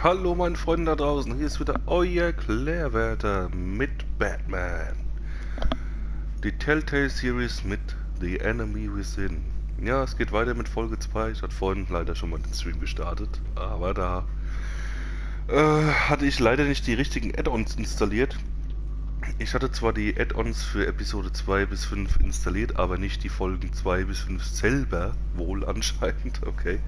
Hallo meine Freunde da draußen, hier ist wieder euer Klaerwaerter mit Batman. Die Telltale Series mit The Enemy Within. Ja, es geht weiter mit Folge 2. Ich hatte vorhin leider schon mal den Stream gestartet, aber da hatte ich leider nicht die richtigen Add-ons installiert. Ich hatte zwar die Add-ons für Episode 2 bis 5 installiert, aber nicht die Folgen 2 bis 5 selber, wohl anscheinend, okay.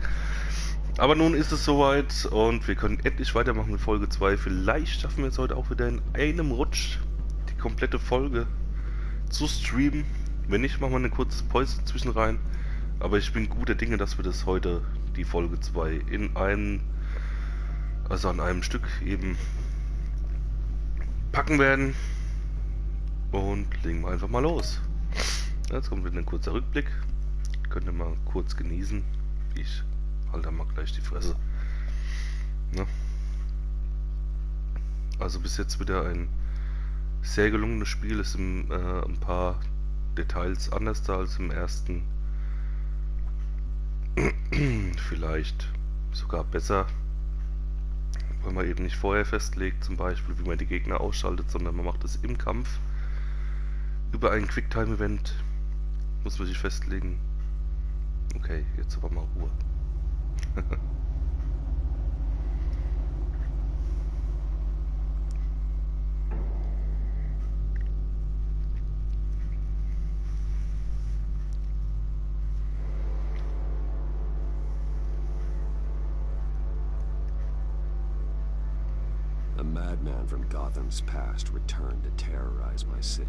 Aber nun ist es soweit und wir können endlich weitermachen mit Folge 2. Vielleicht schaffen wir es heute auch wieder in einem Rutsch, die komplette Folge zu streamen. Wenn nicht, machen wir eine kurze Pause zwischen rein. Aber ich bin guter Dinge, dass wir das heute, die Folge 2, an einem Stück eben packen werden. Und legen wir einfach mal los. Jetzt kommt wieder ein kurzer Rückblick. Könnt ihr mal kurz genießen. Ich halte mal gleich die Fresse. Ne? Also bis jetzt wieder ein sehr gelungenes Spiel. Ist ein paar Details anders da als im ersten. Vielleicht sogar besser, weil man eben nicht vorher festlegt, zum Beispiel wie man die Gegner ausschaltet, sondern man macht es im Kampf. Über ein Quicktime-Event muss man sich festlegen. Okay, jetzt aber mal Ruhe. A madman from Gotham's past returned to terrorize my city.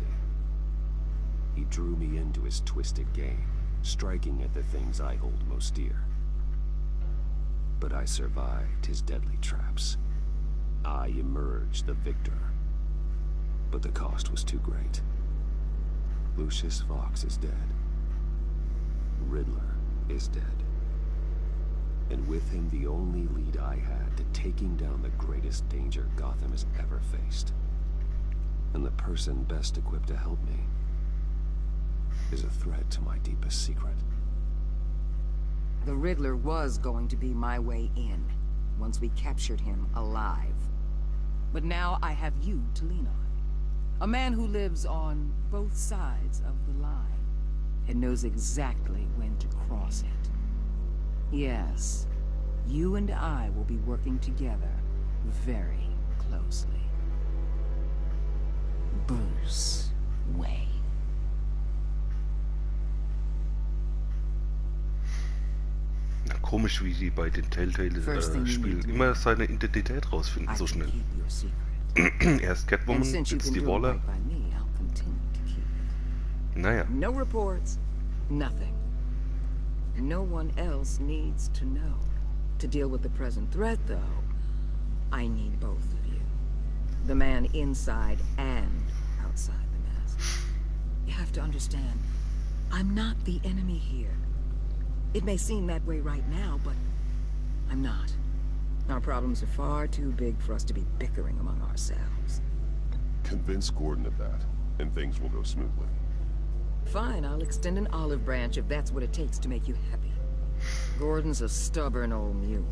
He drew me into his twisted game, striking at the things I hold most dear. But I survived his deadly traps. I emerged the victor. But the cost was too great. Lucius Fox is dead. Riddler is dead. And with him the only lead I had to taking down the greatest danger Gotham has ever faced. And the person best equipped to help me is a threat to my deepest secret. The Riddler was going to be my way in, once we captured him alive. But now I have you to lean on. A man who lives on both sides of the line, and knows exactly when to cross it. Yes, you and I will be working together very closely. Bruce Wayne. Komisch, wie die bei den Telltale-Spielen immer seine Identität rausfinden, so schnell. Erst Catwoman, jetzt die Waller. Naja. No reports, nothing. No one else needs to know. To deal with the present threat, though, I need both of you. The man inside and outside the mask. You have to understand, I'm not the enemy here. It may seem that way right now, but I'm not. Our problems are far too big for us to be bickering among ourselves. Convince Gordon of that, and things will go smoothly. Fine, I'll extend an olive branch if that's what it takes to make you happy. Gordon's a stubborn old mule.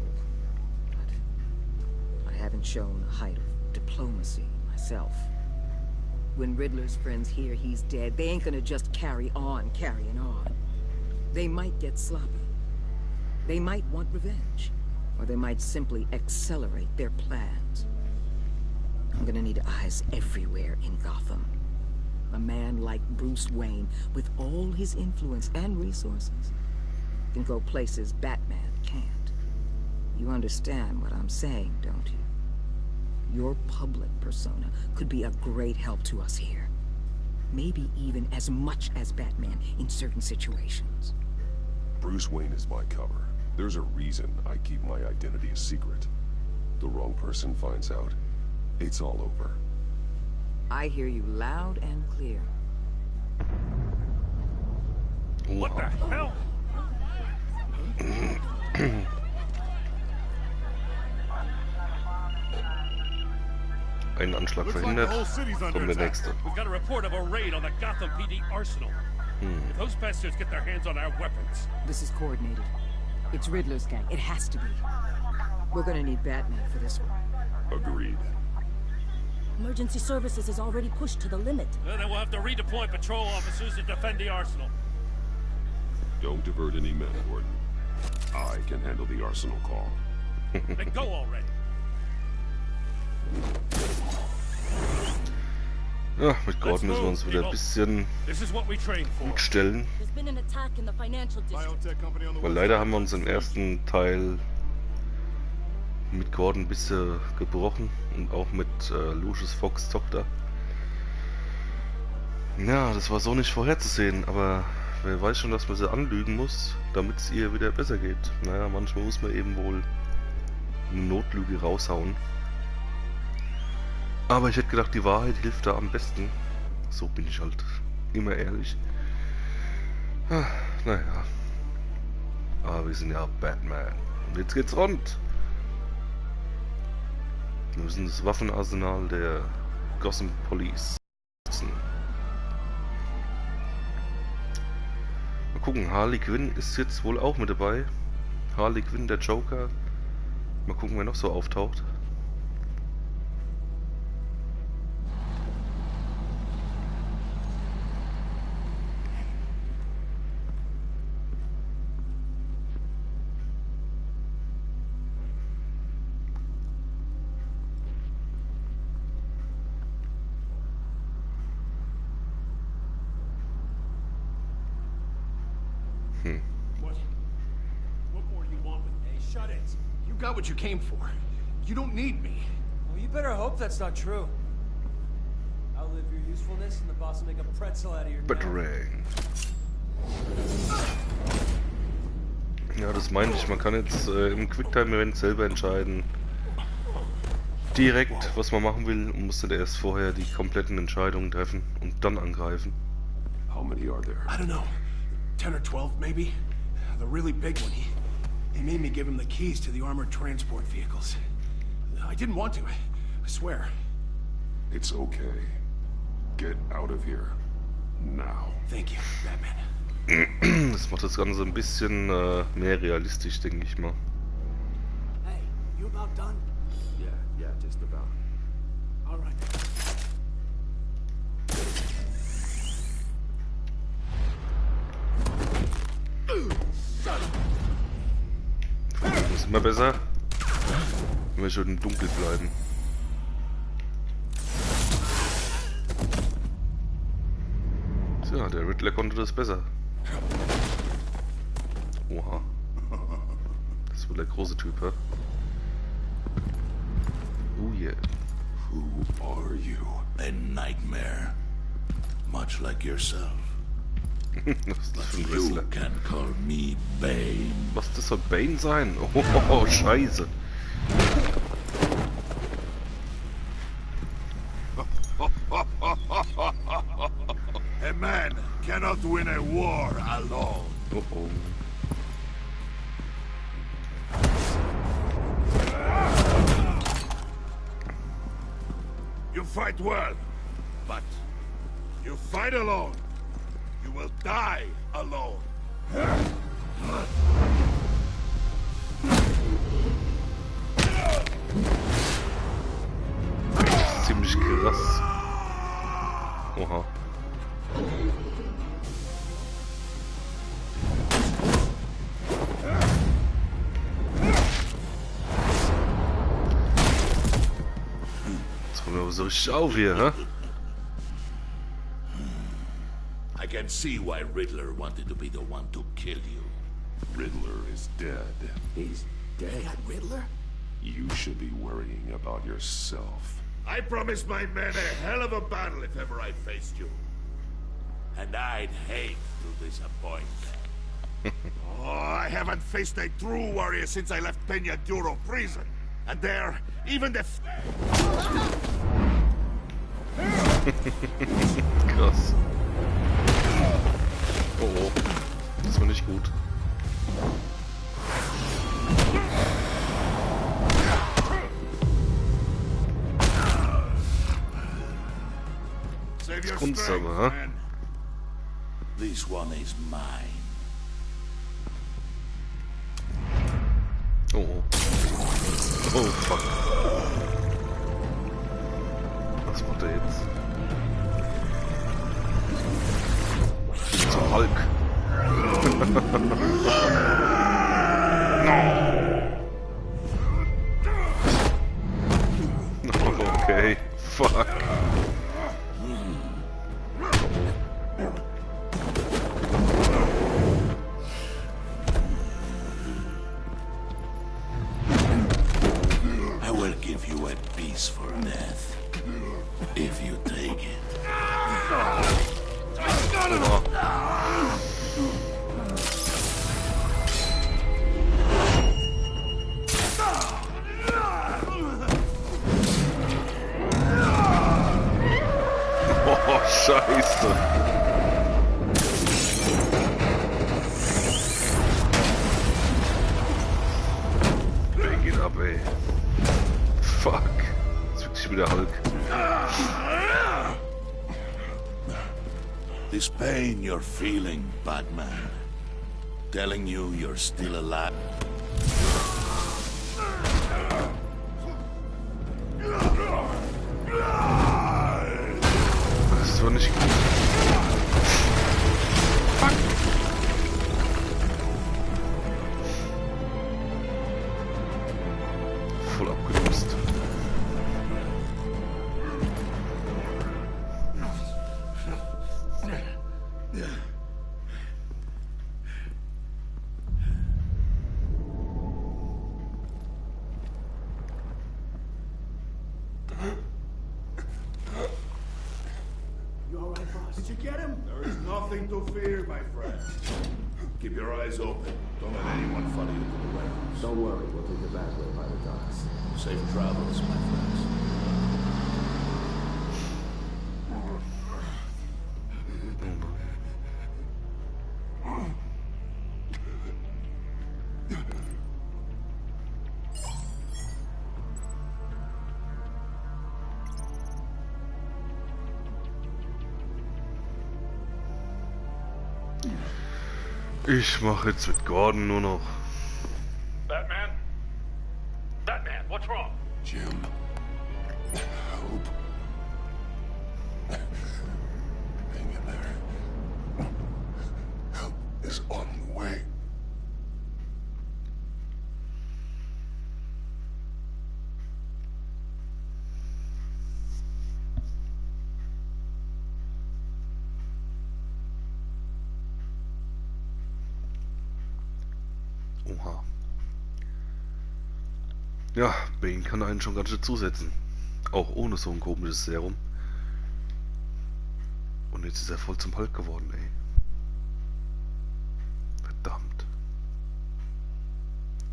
But I haven't shown the height of diplomacy myself. When Riddler's friends hear he's dead, they ain't gonna just carry on carrying on. They might get sloppy. They might want revenge. Or they might simply accelerate their plans. I'm gonna need eyes everywhere in Gotham. A man like Bruce Wayne, with all his influence and resources, can go places Batman can't. You understand what I'm saying, don't you? Your public persona could be a great help to us here. Maybe even as much as Batman in certain situations. Bruce Wayne is my cover. There's a reason I keep my identity a secret. The wrong person finds out, it's all over. I hear you loud and clear. What the hell? Einen Anschlag verhindert, kommt der nächste. We've got a report of a raid on the Gotham PD arsenal. If those bastards get their hands on our weapons. This is coordinated. It's Riddler's gang. It has to be. We're gonna need Batman for this one. Agreed. Emergency services is already pushed to the limit. Then we'll have to redeploy patrol officers to defend the arsenal. Don't divert any men, Gordon. I can handle the arsenal call. Then go already. Ja, mit Gordon müssen wir uns wieder ein bisschen This is what we trained for. gut stellen. There's been an attack in the financial district. Weil leider haben wir uns im ersten Teil mit Gordon ein bisschen gebrochen. Und auch mit Lucius Fox' Tochter. Ja, das war so nicht vorherzusehen. Aber wer weiß schon, dass man sie anlügen muss, damit es ihr wieder besser geht. Naja, manchmal muss man eben wohl eine Notlüge raushauen. Aber ich hätte gedacht, die Wahrheit hilft da am besten. So bin ich halt immer ehrlich. Naja. Aber wir sind ja Batman. Und jetzt geht's rund. Wir müssen das Waffenarsenal der Gotham Police nutzen. Mal gucken, Harley Quinn ist jetzt wohl auch mit dabei. Harley Quinn, der Joker. Mal gucken, wer noch so auftaucht. What more do you want with me? Hey, shut it. You got what you came for. You don't need me. Well, you better hope that's not true. Outlive your usefulness and the boss will make a pretzel out of your neck. Batarang. Ja, das meinte ich. Man kann jetzt im Quicktime-Event selber entscheiden, direkt, was man machen will, und muss dann erst vorher die kompletten Entscheidungen treffen und dann angreifen. How many are there? I don't know. 10 or 12, maybe? The really big one, he made me give him the keys to the armored transport vehicles. I didn't want to, I swear. It's okay. Get out of here. Now. Thank you, Batman. Das macht das Ganze ein bisschen mehr realistisch, denke ich mal. Hey, you about done? Yeah, just about. All right. Das ist immer besser, wenn wir schon im Dunkeln bleiben. Tja, der Riddler konnte das besser. Oha. Das ist wohl der große Typ, hä? Oh yeah. Who are you? A nightmare, much like yourself. Was ist das für ein You Wrestler? can call me Bane. Was, das soll Bane sein? Oh, scheiße. A man cannot win a war alone. Oh. You fight well, but you fight alone. You will die alone. Ziemlich krass. Oha. Jetzt kommen wir aber so richtig auf hier, hä? I can see why Riddler wanted to be the one to kill you. Riddler is dead. He's dead. Riddler? You should be worrying about yourself. I promised my men a hell of a battle if ever I faced you. And I'd hate to disappoint them. Oh, I haven't faced a true warrior since I left Peña Duro prison. And there, even the... Krass. Oh, das war nicht gut. Save your Kunst strength, aber, hä? man. This one is mine. Oh. Oh fuck. Was macht er jetzt? Zum Hulk. Okay, fuck. I will give you a peaceful death if you take it. Oh, Scheiße. Der geht ab, ey. Fuck. Jetzt wirklich wieder Hulk. This pain you're feeling, Batman, telling you you're still alive. Das war nicht gut. Fuck. Voll abgelöst. You all right, boss? Did you get him? There is nothing to fear, my friend. Keep your eyes open. Don't let anyone follow you to the warehouse. Don't worry, we'll take the back way by the docks. Safe travels, my friends. Ich mache jetzt mit Gordon nur noch. Batman? Batman, what's wrong? Jim, help. Hang in there. Help is on the way. Oha. Ja, Bane kann einen schon ganz schön zusetzen. Auch ohne so ein komisches Serum. Und jetzt ist er voll zum Hulk geworden, ey. Verdammt.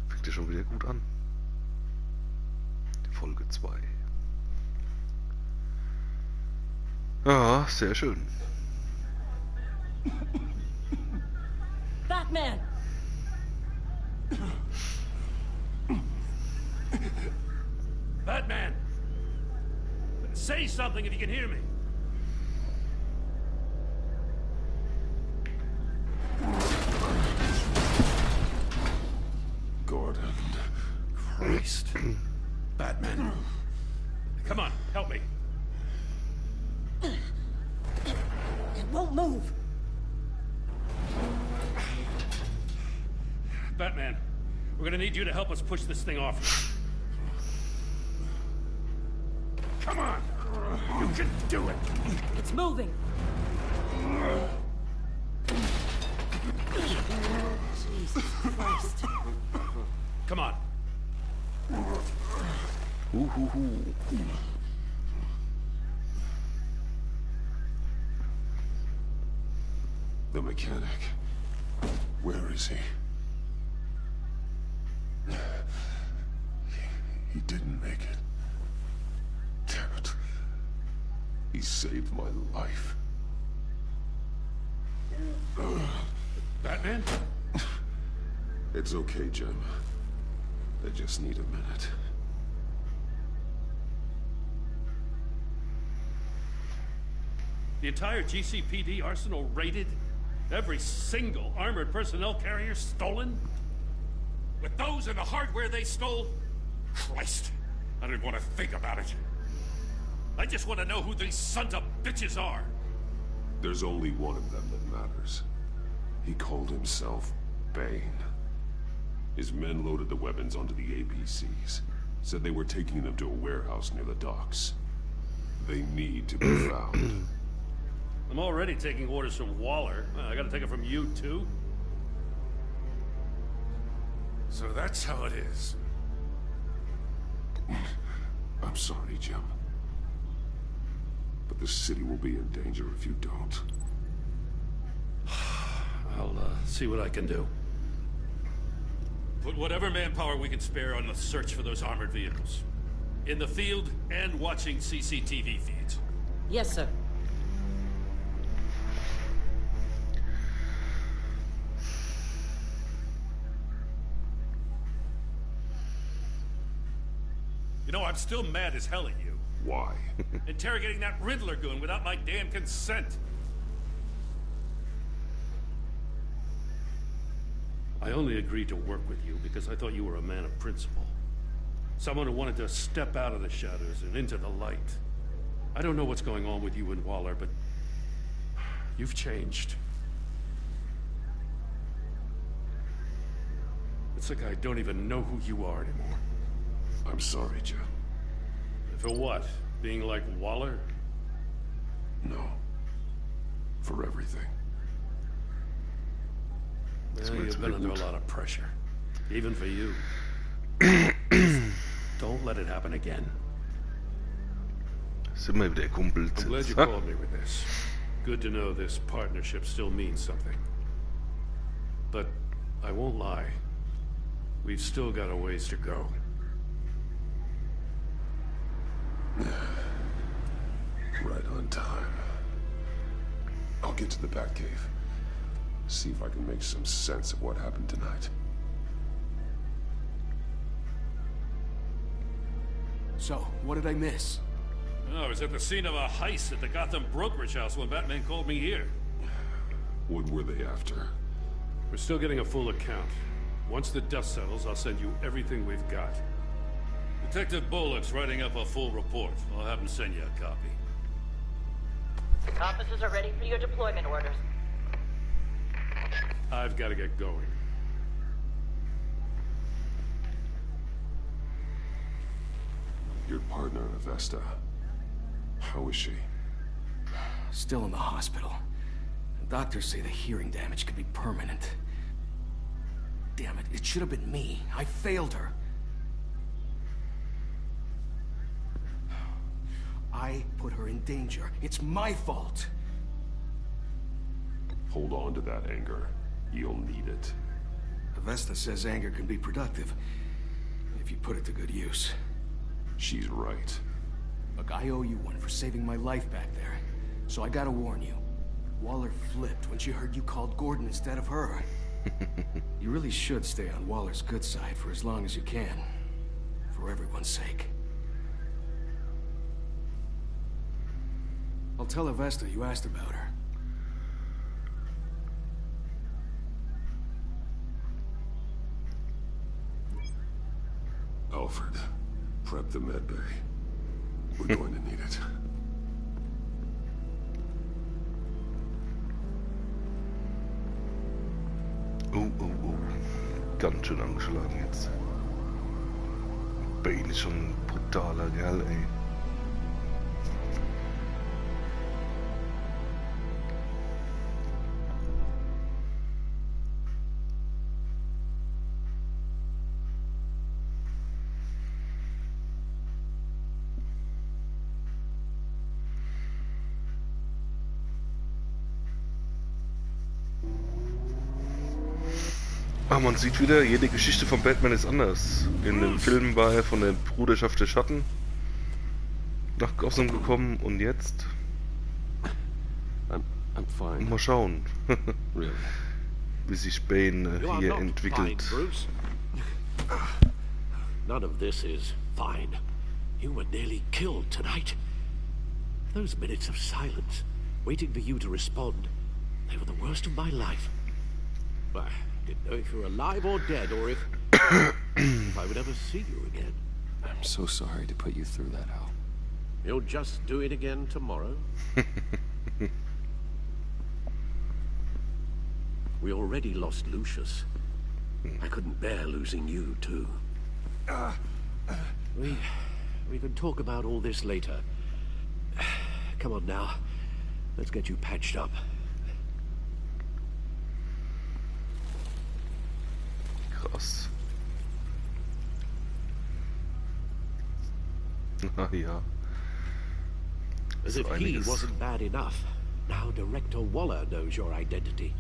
Fängt ja schon wieder gut an. Die Folge 2. Ja, sehr schön. Batman! Batman! Say something if you can hear me. Gordon. Christ. Batman. Come on, help me. It won't move. Batman, we're gonna need you to help us push this thing off. Come on! You can do it! It's moving. Jesus Christ. Come on. The mechanic. Where is he? He didn't make it. Damn it. He saved my life. Batman? It's okay, Jim. I just need a minute. The entire GCPD arsenal raided? Every single armored personnel carrier stolen? With those and the hardware they stole? Christ. I don't want to think about it. I just want to know who these sons of bitches are. There's only one of them that matters. He called himself Bane. His men loaded the weapons onto the APCs. Said they were taking them to a warehouse near the docks. They need to be found. I'm already taking orders from Waller. I gotta take it from you, too? So that's how it is. I'm sorry, Jim. But the city will be in danger if you don't. I'll see what I can do. Put whatever manpower we can spare on the search for those armored vehicles. In the field and watching CCTV feeds. Yes, sir. You know, I'm still mad as hell at you. Why? Interrogating that Riddler goon without my damn consent. I only agreed to work with you because I thought you were a man of principle. Someone who wanted to step out of the shadows and into the light. I don't know what's going on with you and Waller, but you've changed. It's like I don't even know who you are anymore. I'm sorry, Jim. For what? Being like Waller? No. For everything. Well, you've been under a lot of pressure. Even for you. Don't let it happen again. Sind wir wieder Kumpel. I'm glad you called me with this. Good to know this partnership still means something. But I won't lie. We've still got a ways to go. Right on time. I'll get to the Batcave. See if I can make some sense of what happened tonight. So, what did I miss? Oh, I was at the scene of a heist at the Gotham brokerage house when Batman called me here. What were they after? We're still getting a full account. Once the dust settles, I'll send you everything we've got. Detective Bullock's writing up a full report. I'll have him send you a copy. Officers are ready for your deployment orders. I've got to get going. Your partner, Avesta. How is she? Still in the hospital. The doctors say the hearing damage could be permanent. Damn it, it should have been me. I failed her. I put her in danger. It's my fault. Hold on to that anger. You'll need it. Avesta says anger can be productive, if you put it to good use. She's right. Look, I owe you one for saving my life back there. So I gotta warn you. Waller flipped when she heard you called Gordon instead of her. You really should stay on Waller's good side for as long as you can. For everyone's sake. I'll tell Avesta you asked about her. Alfred, prep the med bay. We're going to need it. Ganz schön angeschlagen jetzt. Bane ist schon ein brutaler Kerl, ey. Ah, man sieht wieder, jede Geschichte von Batman ist anders. In dem Film war er von der Bruderschaft der Schatten nach Gotham gekommen und jetzt I'm fine. mal schauen, Really? wie sich Bane hier entwickelt. Fine, Bruce. None of this is fine. You were nearly killed tonight. Those minutes of silence, waiting for you to respond, they were the worst of my life. Well, I didn't know if you were alive or dead, or if I would ever see you again. I'm so sorry to put you through that, Al. You'll just do it again tomorrow? We already lost Lucius. I couldn't bear losing you, too. We can talk about all this later. Come on now. Let's get you patched up. Krass. Ah ja. As if he wasn't bad enough. Now Director Waller knows your identity.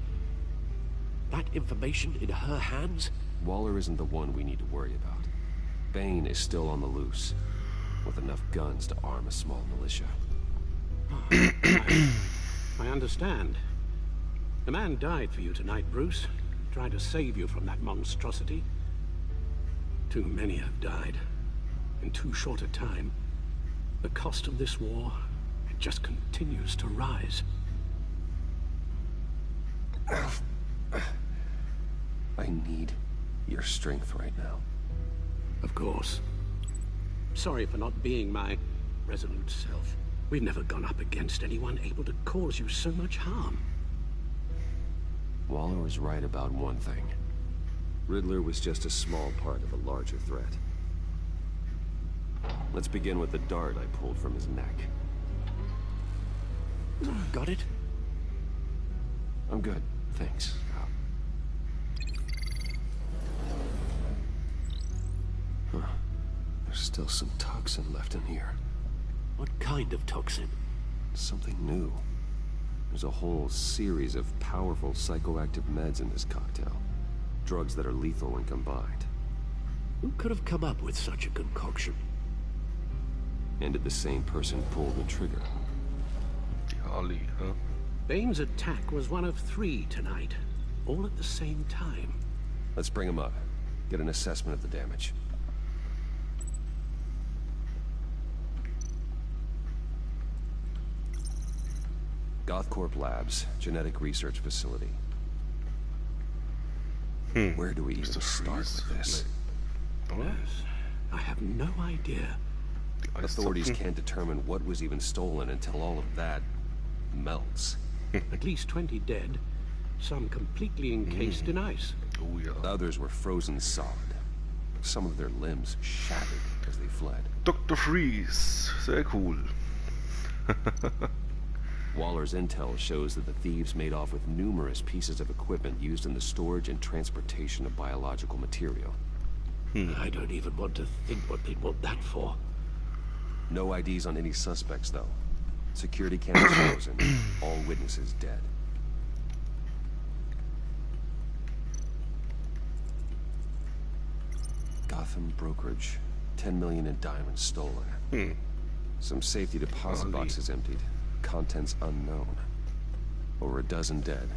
That information in her hands? Waller isn't the one we need to worry about. Bane is still on the loose, with enough guns to arm a small militia. I understand. The man died for you tonight, Bruce. Tried to save you from that monstrosity. Too many have died. In too short a time. The cost of this war, it just continues to rise. I need your strength right now. Of course. Sorry for not being my resolute self. We've never gone up against anyone able to cause you so much harm. Waller was right about one thing. Riddler was just a small part of a larger threat. Let's begin with the dart I pulled from his neck. Got it? I'm good, thanks. Huh. There's still some toxin left in here. What kind of toxin? Something new. There's a whole series of powerful psychoactive meds in this cocktail. Drugs that are lethal when combined. Who could have come up with such a concoction? And did the same person pull the trigger? Harley, huh? Bane's attack was one of 3 tonight, all at the same time. Let's bring him up. Get an assessment of the damage. Gothcorp Labs, genetic research facility. Where do we even start with this? Yes, I have no idea. Authorities can't determine what was even stolen until all of that melts. At least 20 dead, some completely encased in ice. Oh yeah. Others were frozen solid. Some of their limbs shattered as they fled. Dr. Freeze, sehr cool. Waller's intel shows that the thieves made off with numerous pieces of equipment used in the storage and transportation of biological material. I don't even want to think what they'd want that for. No IDs on any suspects, though. Security cameras frozen. All witnesses dead. Gotham brokerage. 10 million in diamonds stolen. Some safety deposit boxes emptied. Contents unknown. Over a dozen dead,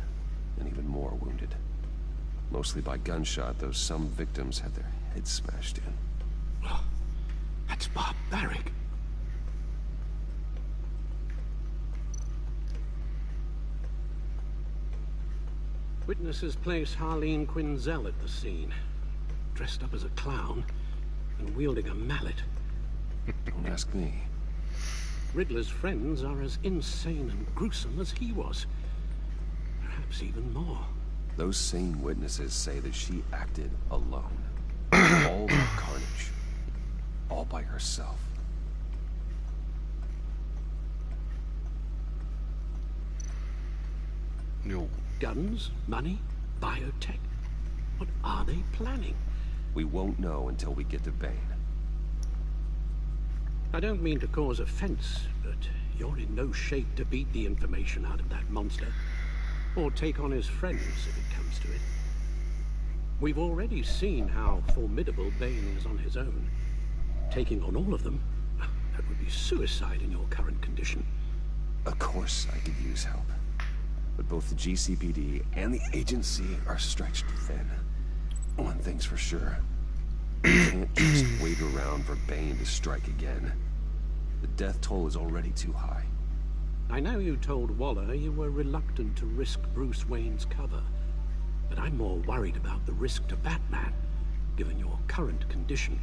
and even more wounded. Mostly by gunshot, though some victims had their heads smashed in. Oh, that's barbaric. Witnesses place Harleen Quinzel at the scene, dressed up as a clown and wielding a mallet. Don't ask me. Riddler's friends are as insane and gruesome as he was. Perhaps even more. Those same witnesses say that she acted alone. All the carnage. All by herself. No. Guns, money, biotech. What are they planning? We won't know until we get to Bane. I don't mean to cause offense, but you're in no shape to beat the information out of that monster. Or take on his friends, if it comes to it. We've already seen how formidable Bane is on his own. Taking on all of them, that would be suicide in your current condition. Of course I could use help. But both the GCPD and the agency are stretched thin. One thing's for sure. We can't just wait around for Bane to strike again. The death toll is already too high. I know you told Waller you were reluctant to risk Bruce Wayne's cover, but I'm more worried about the risk to Batman, given your current condition.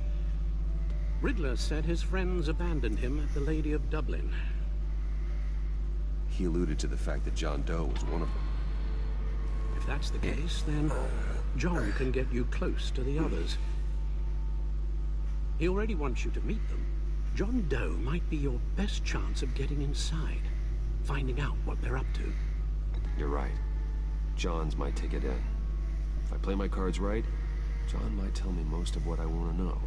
Riddler said his friends abandoned him at the Lady of Dublin. He alluded to the fact that John Doe was one of them. If that's the case, then John can get you close to the others. He already wants you to meet them. John Doe might be your best chance of getting inside, finding out what they're up to. You're right. John's my ticket in. If I play my cards right, John might tell me most of what I want to know.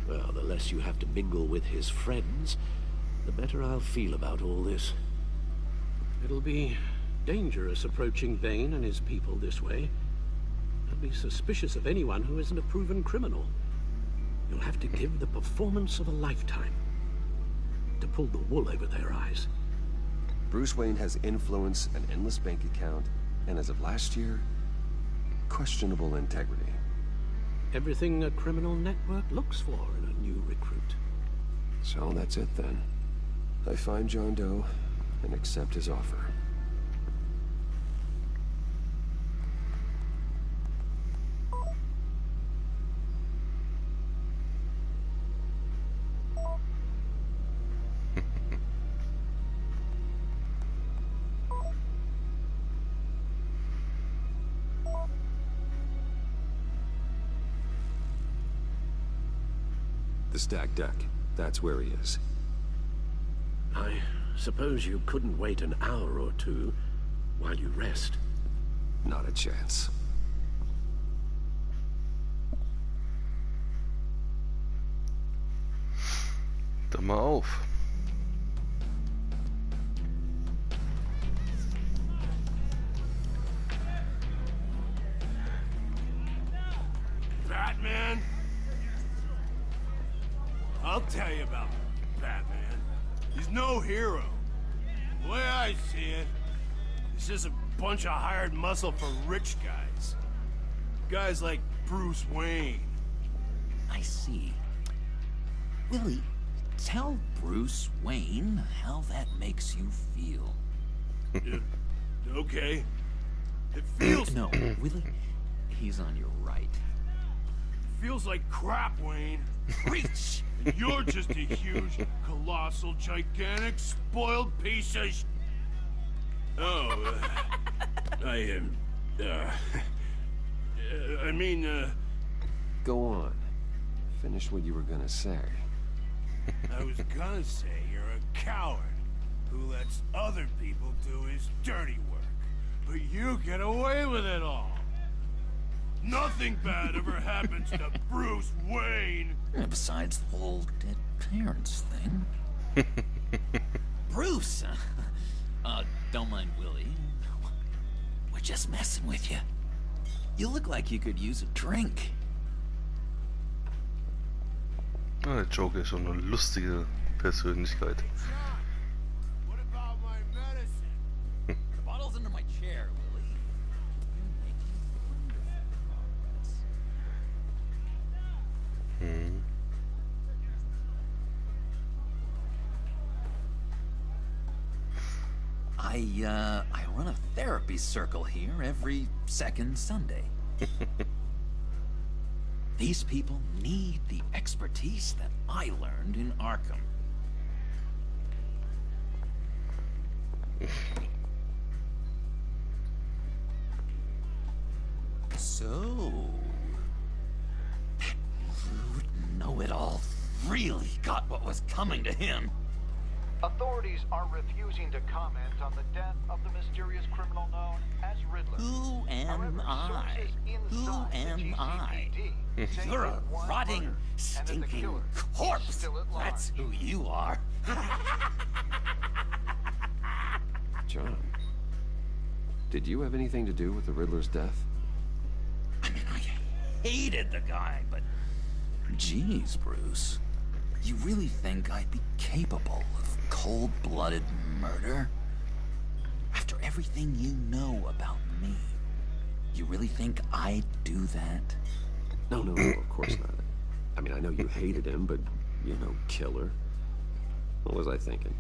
Well, the less you have to mingle with his friends, the better I'll feel about all this. It'll be dangerous approaching Vane and his people this way. They'll be suspicious of anyone who isn't a proven criminal. You'll have to give the performance of a lifetime to pull the wool over their eyes. Bruce Wayne has influence, an endless bank account, and as of last year, questionable integrity. Everything a criminal network looks for in a new recruit. So that's it then. I find John Doe and accept his offer. The stacked deck. That's where he is. I suppose you couldn't wait an hour or two while you rest. Not a chance. Dann mal auf. Batman? I'll tell you about Batman. He's no hero. The way I see it, he's just a bunch of hired muscle for rich guys. Guys like Bruce Wayne. I see. Willie, tell Bruce Wayne how that makes you feel. Okay. It feels... No, Willie, he's on your right. Feels like crap, Wayne. Preach! And you're just a huge, colossal, gigantic, spoiled piece of sh... Oh, I mean, Go on. Finish what you were gonna say. I was gonna say you're a coward who lets other people do his dirty work. But you get away with it all. Nothing bad ever happens to Bruce Wayne. Besides the whole dead parents thing. Bruce! Don't mind Willie. We're just messing with you. You look like you could use a drink. Ah, der Joker ist schon eine lustige Persönlichkeit. What about my medicine? The bottle's under my chair, Willie. I run a therapy circle here every second Sunday. These people need the expertise that I learned in Arkham. So, that rude know-it-all really got what was coming to him. Authorities are refusing to comment on the death of the mysterious criminal known as Riddler. Who am I? Who am I? You're a rotting, stinking corpse. That's who you are. John, did you have anything to do with the Riddler's death? I mean, I hated the guy, but... Geez, Bruce. You really think I'd be capable of cold-blooded murder? After everything you know about me, you really think I'd do that? No, of course not. I mean, I know you hated him, but you're no killer. What was I thinking?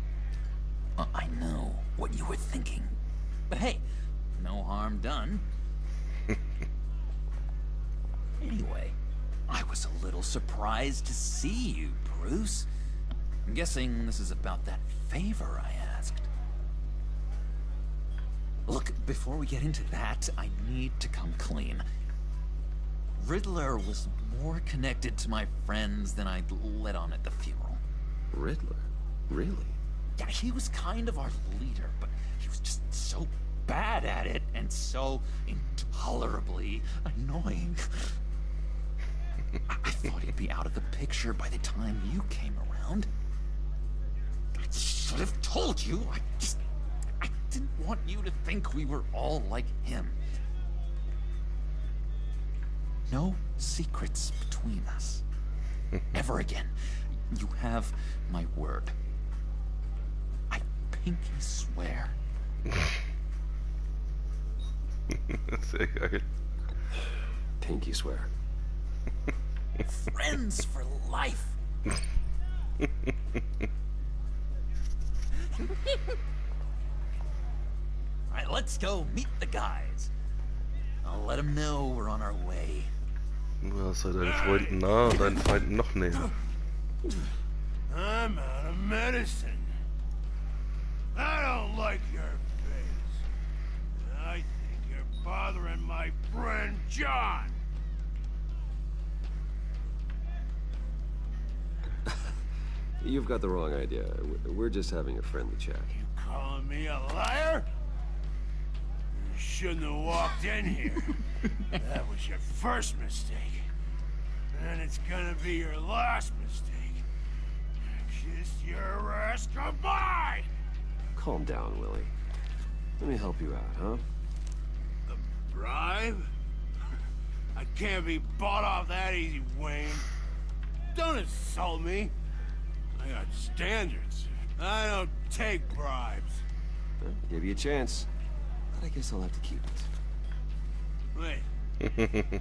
I know what you were thinking. But hey, no harm done. Anyway, I was was a little surprised to see you, Bruce. I'm guessing this is about that favor I asked. Look, before we get into that, I need to come clean. Riddler was more connected to my friends than I'd let on at the funeral. Riddler? Really? Yeah, he was kind of our leader, but he was just so bad at it and so intolerably annoying. I thought he'd be out of the picture by the time you came around. I should have told you. I didn't want you to think we were all like him. No secrets between us. Ever again. You have my word. I pinky swear. Sehr geil. Pinky swear. Friends for life. Alright, let's go meet the guys. I'll let them know we're on our way. Ja, sei deinen Freunden nah und deinen Feinden noch näher. I'm out of medicine. I don't like your face. I think you're bothering my friend John. You've got the wrong idea. We're just having a friendly chat. You calling me a liar? You shouldn't have walked in here. That was your first mistake. And it's gonna be your last mistake. Kiss your ass goodbye! Calm down, Willie. Let me help you out, huh? A bribe? I can't be bought off that easy, Wayne. Don't insult me. I got standards. I don't take bribes. Well, give you a chance. But I guess I'll have to keep it. Wait.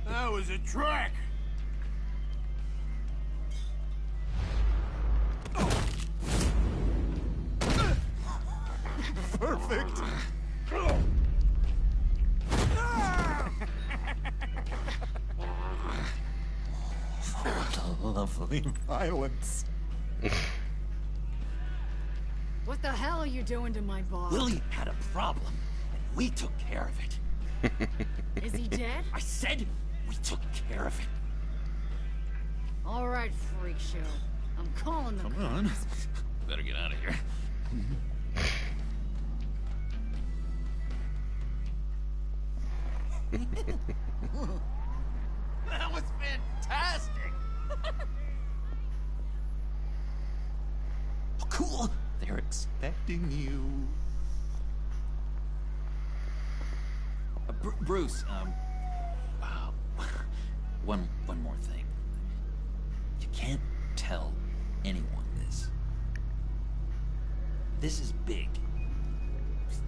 That was a trick! Perfect! What a lovely violence. What the hell are you doing to my boss? Willie had a problem, and we took care of it. Is he dead? I said we took care of it. All right, freak show. I'm calling the Come on. Better get out of here. That was fantastic. Oh, cool. They're expecting you. Bruce, one more thing. You can't tell anyone this. This is big.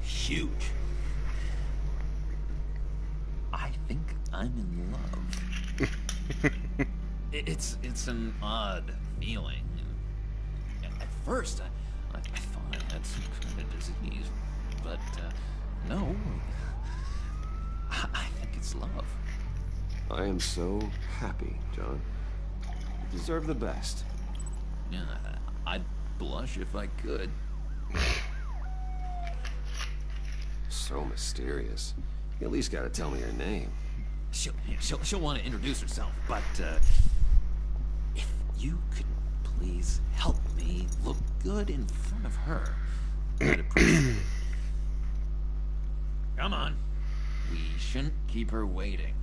Huge. I think I'm in love. It's an odd feeling. At first, I thought I had some kind of disease, but no. I think it's love. I am so happy, John. You deserve the best. Yeah, I'd blush if I could. So mysterious. You at least gotta tell me her name. She'll want to introduce herself, but if you could please help me look good in front of her, I'd appreciate it. Come on. We shouldn't keep her waiting.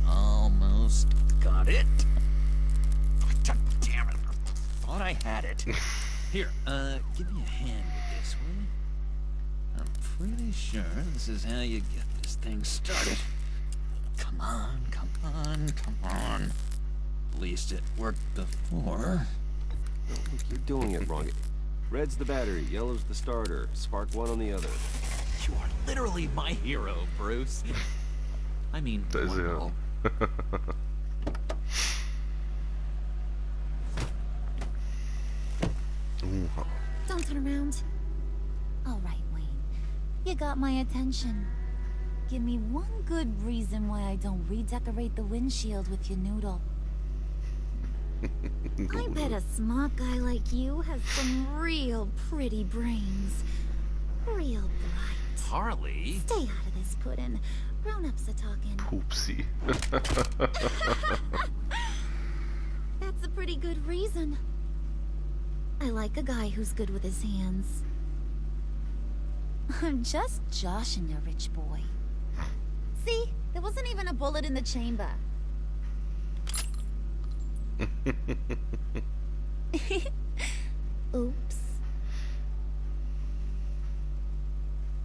Almost got it. God damn it. I thought I had it. Here, give me a hand with this, will you? I'm pretty sure this is how you get this thing started. Come on, come on, come on. At least it worked before. No, look, you're doing it wrong. Red's the battery, yellow's the starter. Spark one on the other. You are literally my hero, Bruce. I mean, Da ist er. wow. bouncing around. All right, Wayne. You got my attention. Give me one good reason why I don't redecorate the windshield with your noodle. I bet a smart guy like you has some real pretty brains. Real bright. Harley? Stay out of this, Puddin'. Grown-ups are talking. Oopsie. That's a pretty good reason. I like a guy who's good with his hands. I'm just joshing you, rich boy. See? There wasn't even a bullet in the chamber. Oops.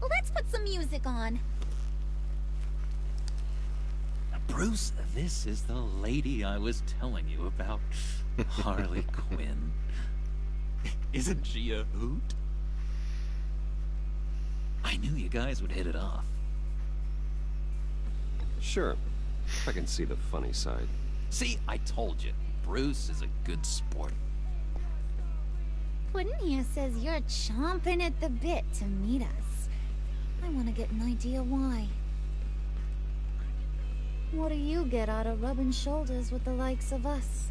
Let's put some music on. Bruce, this is the lady I was telling you about. Harley Quinn. Isn't she a hoot? I knew you guys would hit it off. Sure. I can see the funny side. See, I told you. Bruce is a good sport. Puddin' here says you're chomping at the bit to meet us. I want to get an idea why. What do you get out of rubbing shoulders with the likes of us?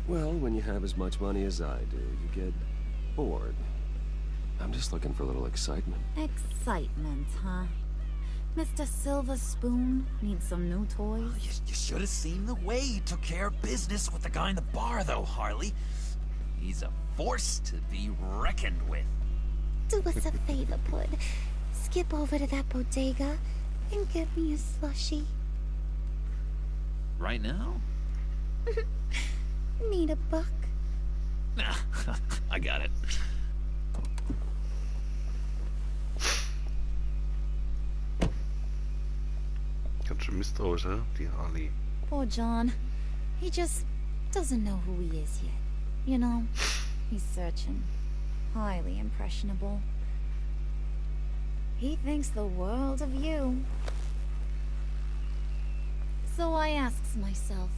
Well, when you have as much money as I do, you get bored. I'm just looking for a little excitement. Excitement, huh? Mr. Silver Spoon needs some new toys? You should have seen the way he took care of business with the guy in the bar, though, Harley. He's a force to be reckoned with. Do us a favor, Pud. Skip over to that bodega and get me a slushie. Right now? Need a buck? I got it. Ganz schön misstrauisch, hè? Die Harley. Poor John. He just doesn't know who he is yet. You know, he's searching. Highly impressionable. He thinks the world of you. So I asks myself,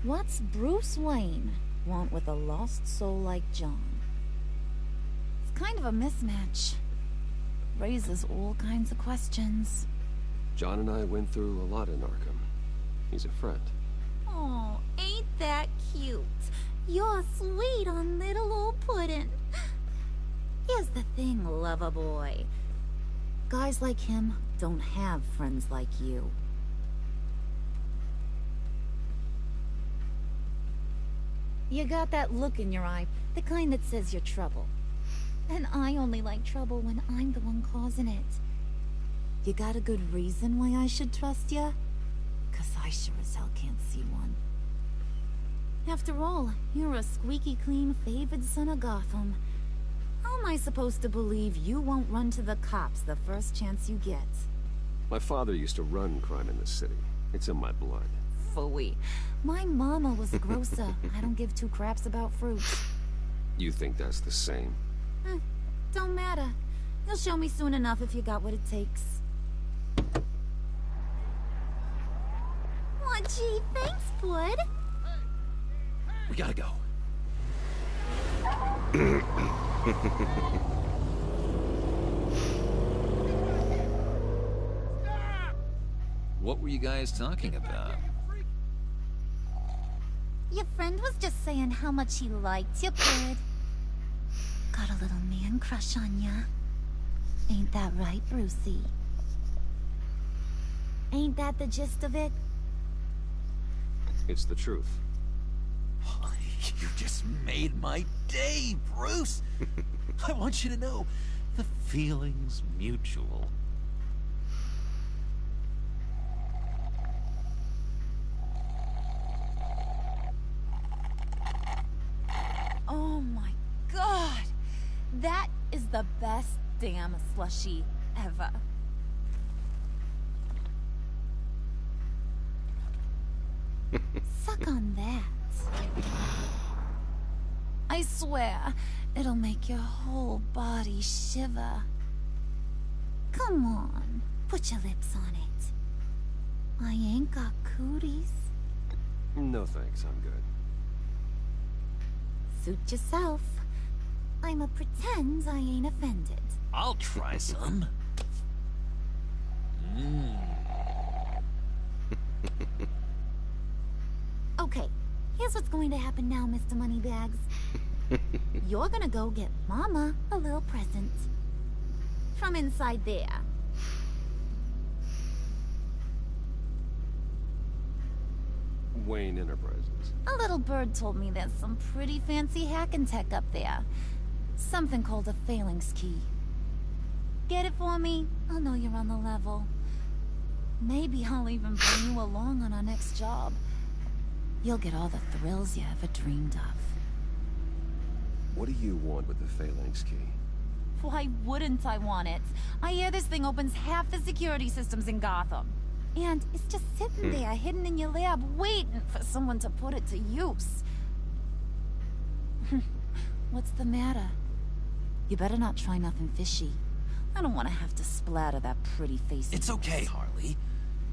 what's Bruce Wayne want with a lost soul like John? It's kind of a mismatch. Raises all kinds of questions. John and I went through a lot in Arkham. He's a friend. Oh, ain't that cute? You're sweet on little old Puddin'. Here's the thing, lover boy. Guys like him don't have friends like you. You got that look in your eye, the kind that says you're trouble. And I only like trouble when I'm the one causing it. You got a good reason why I should trust you? 'Cause I sure as hell can't see one. After all, you're a squeaky clean favored son of Gotham. How am I supposed to believe you won't run to the cops the first chance you get? My father used to run crime in the city. It's in my blood. Phooey. My mama was a grocer. I don't give two craps about fruit. You think that's the same? Don't matter. You'll show me soon enough if you got what it takes. Aw, gee, thanks, Bud. We gotta go. What were you guys talking about? Your friend was just saying how much he liked you, Bud. Got a little man crush on ya. Ain't that right, Brucey? Ain't that the gist of it? It's the truth. You just made my day, Bruce. I want you to know, the feeling's mutual. Oh my god! That is the best damn slushie ever. Suck on that. I swear, it'll make your whole body shiver. Come on, put your lips on it. I ain't got cooties. No thanks, I'm good. Suit yourself. I'ma pretend I ain't offended. I'll try some. Okay, here's what's going to happen now, Mr. Moneybags. You're gonna go get Mama a little present. From inside there. Wayne Enterprises. A little bird told me there's some pretty fancy hacking tech up there. Something called a phalanx key. Get it for me? I'll know you're on the level. Maybe I'll even bring you along on our next job. You'll get all the thrills you ever dreamed of. What do you want with the phalanx key? Why wouldn't I want it? I hear this thing opens half the security systems in Gotham. And it's just sitting there, hidden in your lab, waiting for someone to put it to use. What's the matter? You better not try nothing fishy. I don't want to have to splatter that pretty face. It's okay, Harley.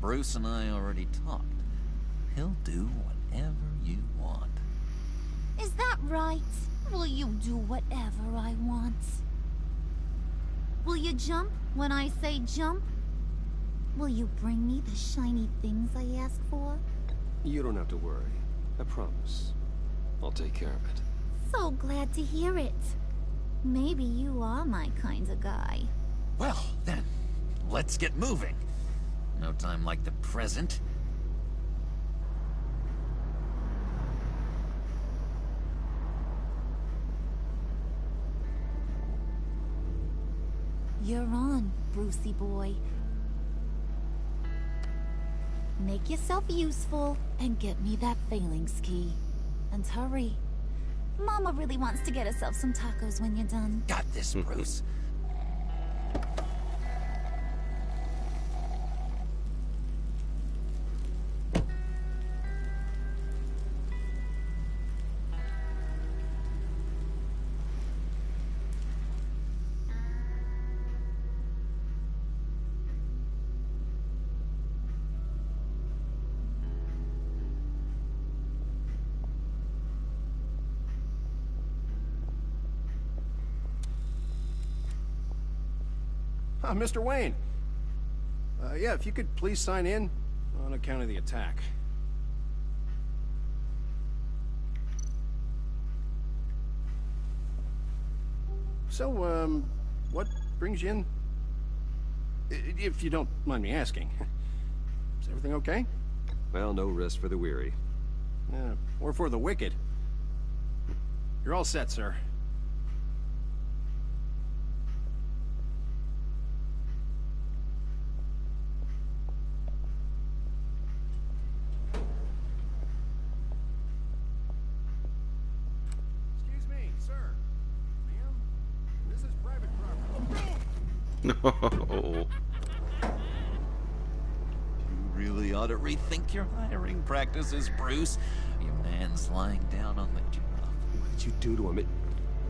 Bruce and I already talked. He'll do whatever you want. Is that right? Will you do whatever I want? Will you jump when I say jump? Will you bring me the shiny things I ask for? You don't have to worry. I promise. I'll take care of it. So glad to hear it. Maybe you are my kind of guy. Well, then, let's get moving. No time like the present. You're on, Brucey boy. Make yourself useful and get me that phalanx key. And hurry. Mama really wants to get herself some tacos when you're done. Got this, Bruce. Mr. Wayne. Yeah, if you could please sign in on account of the attack. So, what brings you in? If you don't mind me asking. Is everything okay? Well, no rest for the weary. Or for the wicked. You're all set, sir. Oh. You really ought to rethink your hiring practices, Bruce. Your man's lying down on the job. What did you do to him?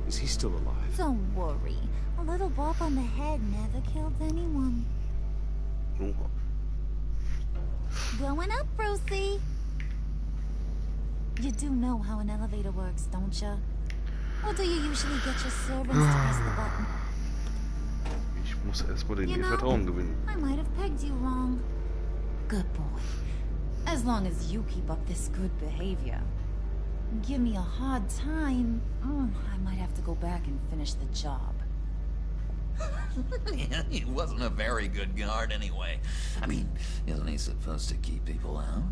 Is he still alive? Don't worry. A little bump on the head never killed anyone. Going up, Brucey. You do know how an elevator works, don't you? Or do you usually get your servants to press the button? Ich muss erstmal den ihr Vertrauen gewinnen. I might have pegged you wrong. Good boy. As long as you keep up this good behavior. Give me a hard time, I might have to go back and finish the job. Yeah, he wasn't a very good guard anyway. I mean, isn't he supposed to keep people out?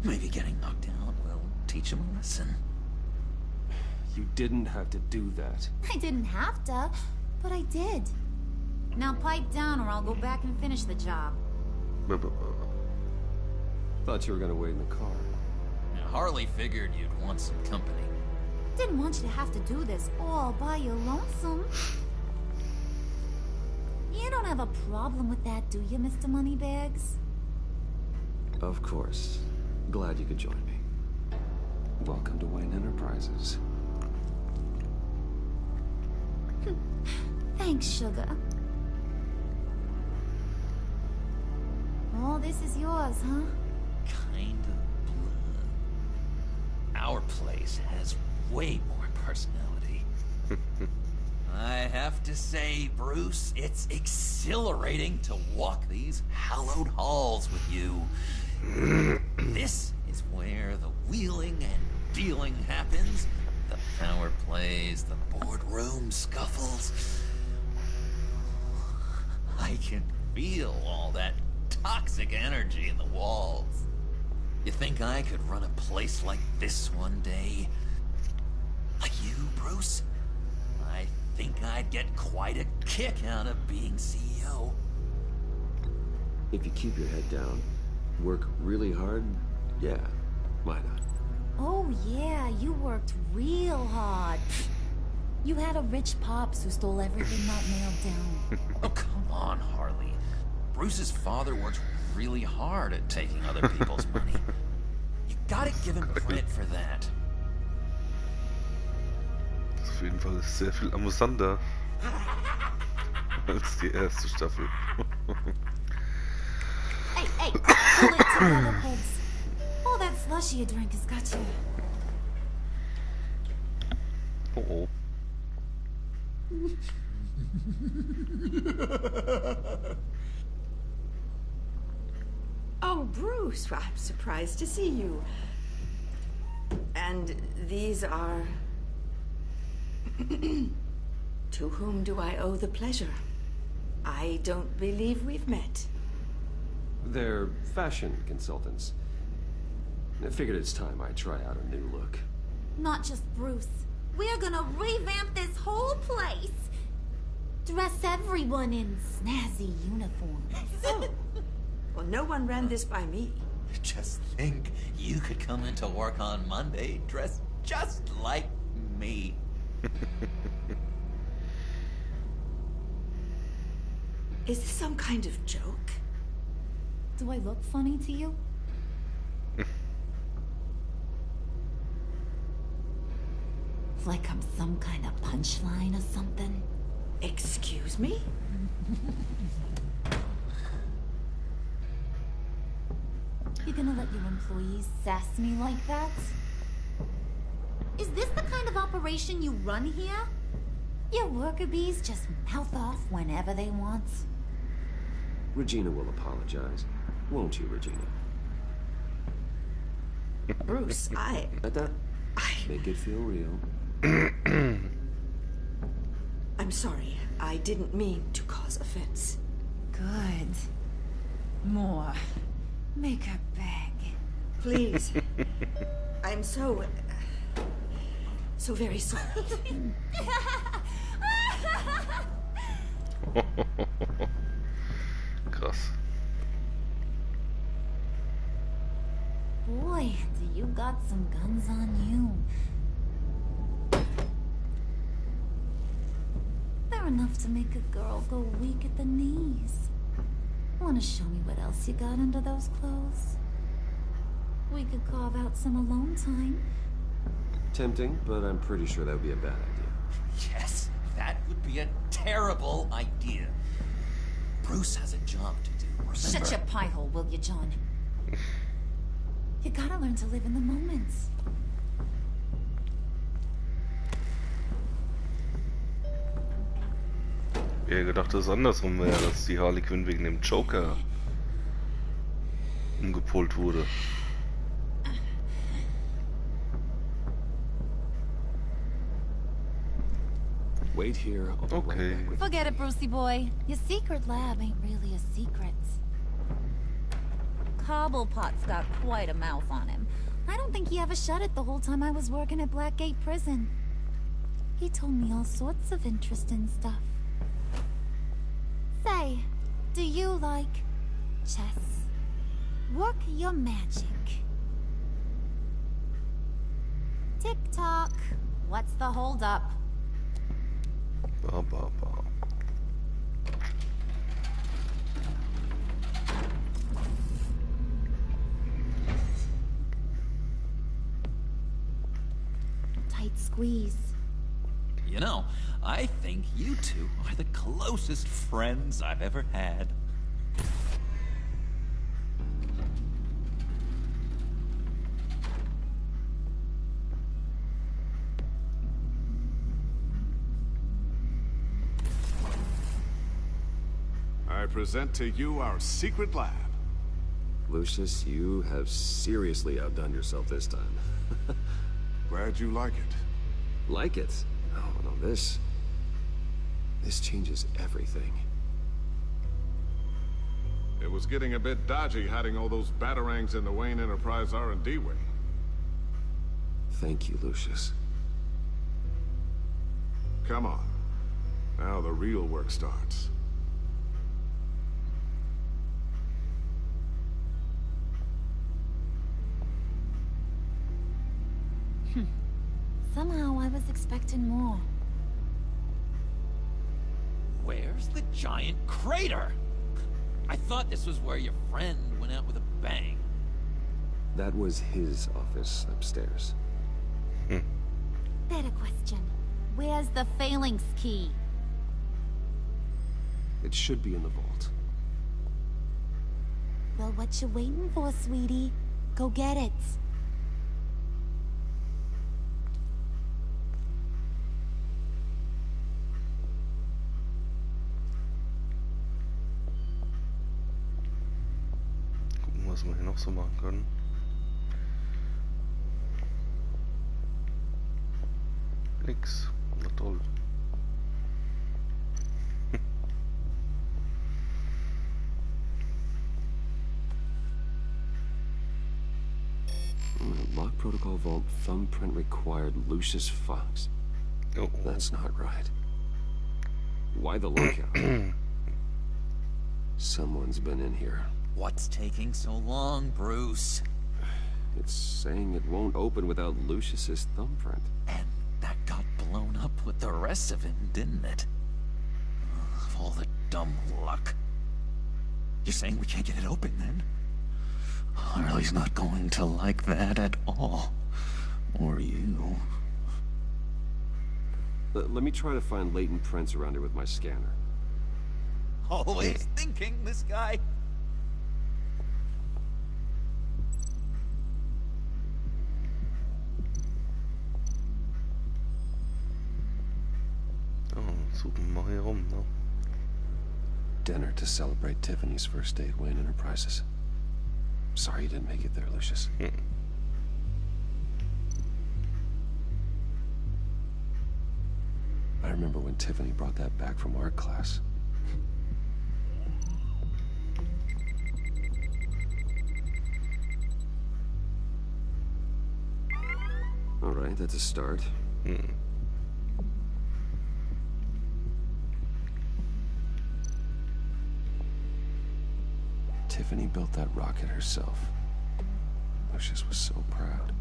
Maybe getting knocked out will teach him a lesson. You didn't have to do that. I didn't have to, but I did. Now pipe down or I'll go back and finish the job. Thought you were gonna wait in the car. Now, Harley figured you'd want some company. Didn't want you to have to do this all by your lonesome. You don't have a problem with that, do you, Mr. Moneybags? Of course. Glad you could join me. Welcome to Wayne Enterprises. Thanks, sugar. All this is yours, huh? Kind of blood. Our place has way more personality. I have to say, Bruce, it's exhilarating to walk these hallowed halls with you. This is where the wheeling and dealing happens, the power plays, the boardroom scuffles. I can feel all that toxic energy in the walls. You think I could run a place like this one day? Like you, Bruce? I think I'd get quite a kick out of being CEO. If you keep your head down, work really hard, yeah, why not? Oh yeah, you worked real hard. You had a rich pops who stole everything not nailed down. Oh, come on, Harley. Bruce's father worked really hard at taking other people's money. You gotta give him credit for that. Das ist auf jeden Fall sehr viel amüsanter als die erste Staffel. Hey, pull it together, Pigs. All that slushy you drink has got you. Oh. Oh, Bruce, I'm surprised to see you. And these are... To whom do I owe the pleasure? I don't believe we've met. They're fashion consultants. I figured it's time I try out a new look. Not just Bruce. We're gonna revamp this whole place. Dress everyone in snazzy uniforms. Oh. Well, no one ran this by me. Just think, you could come into work on Monday dressed just like me. Is this some kind of joke? Do I look funny to you? Like I'm some kind of punchline or something? Excuse me? You gonna let your employees sass me like that? Is this the kind of operation you run here? Your worker bees just mouth off whenever they want. Regina will apologize. Won't you, Regina? Bruce, At that, make it feel real. I'm sorry. I didn't mean to cause offense. Good. More. Make her beg. Please. I'm so very sorry. Krass. Boy, do you got some guns on you. They're enough to make a girl go weak at the knees. Wanna show me what else you got under those clothes? We could carve out some alone time. Tempting, but I'm pretty sure that would be a bad idea. Yes, that would be a terrible idea. Bruce has a job to do, remember? Shut your pie hole, will you, John? You gotta learn to live in the moment. Ich hätte gedacht, dass es andersrum wäre, dass die Harley Quinn wegen dem Joker umgepolt wurde. Wait here. Okay. Forget it, Brucey boy. Your secret lab ain't really a secret. Cobblepot's got quite a mouth on him. I don't think he ever shut it the whole time I was working at Blackgate Prison. He told me all sorts of interesting stuff. Say, do you like chess? Work your magic. Tick-tock. What's the holdup? Ba, ba, ba. Tight squeeze. You know, I think you two are the closest friends I've ever had. present to you our secret lab. Lucius, you have seriously outdone yourself this time. Glad you like it. Like it? Oh, no, this changes everything. It was getting a bit dodgy hiding all those batarangs in the Wayne Enterprise R&D wing. Thank you, Lucius. Come on. Now the real work starts. Somehow I was expecting more. Where's the giant crater? I thought this was where your friend went out with a bang. That was his office upstairs. Better question. Where's the phalanx key? It should be in the vault. Well, what you waiting for, sweetie? Go get it. Gucken, was wir hier noch so machen können. Nix. Na toll. Lock protocol vault thumbprint required Lucius Fox. Oh, that's not right. Why the lookout? Someone's been in here. What's taking so long, Bruce? It's saying it won't open without Lucius's thumbprint. And that got blown up with the rest of him, didn't it? Of all the dumb luck. You're saying we can't get it open, then? Harley's not going to like that at all. Or you. Let me try to find latent prints around here with my scanner. Always thinking, this guy. Oh, suchen wir mal hier rum, ne? Dinner to celebrate Tiffany's first day at Wayne Enterprises. Sorry you didn't make it there, Lucius. I remember when Tiffany brought that back from art class. All right, that's a start. Tiffany built that rocket herself. Lucius was so proud.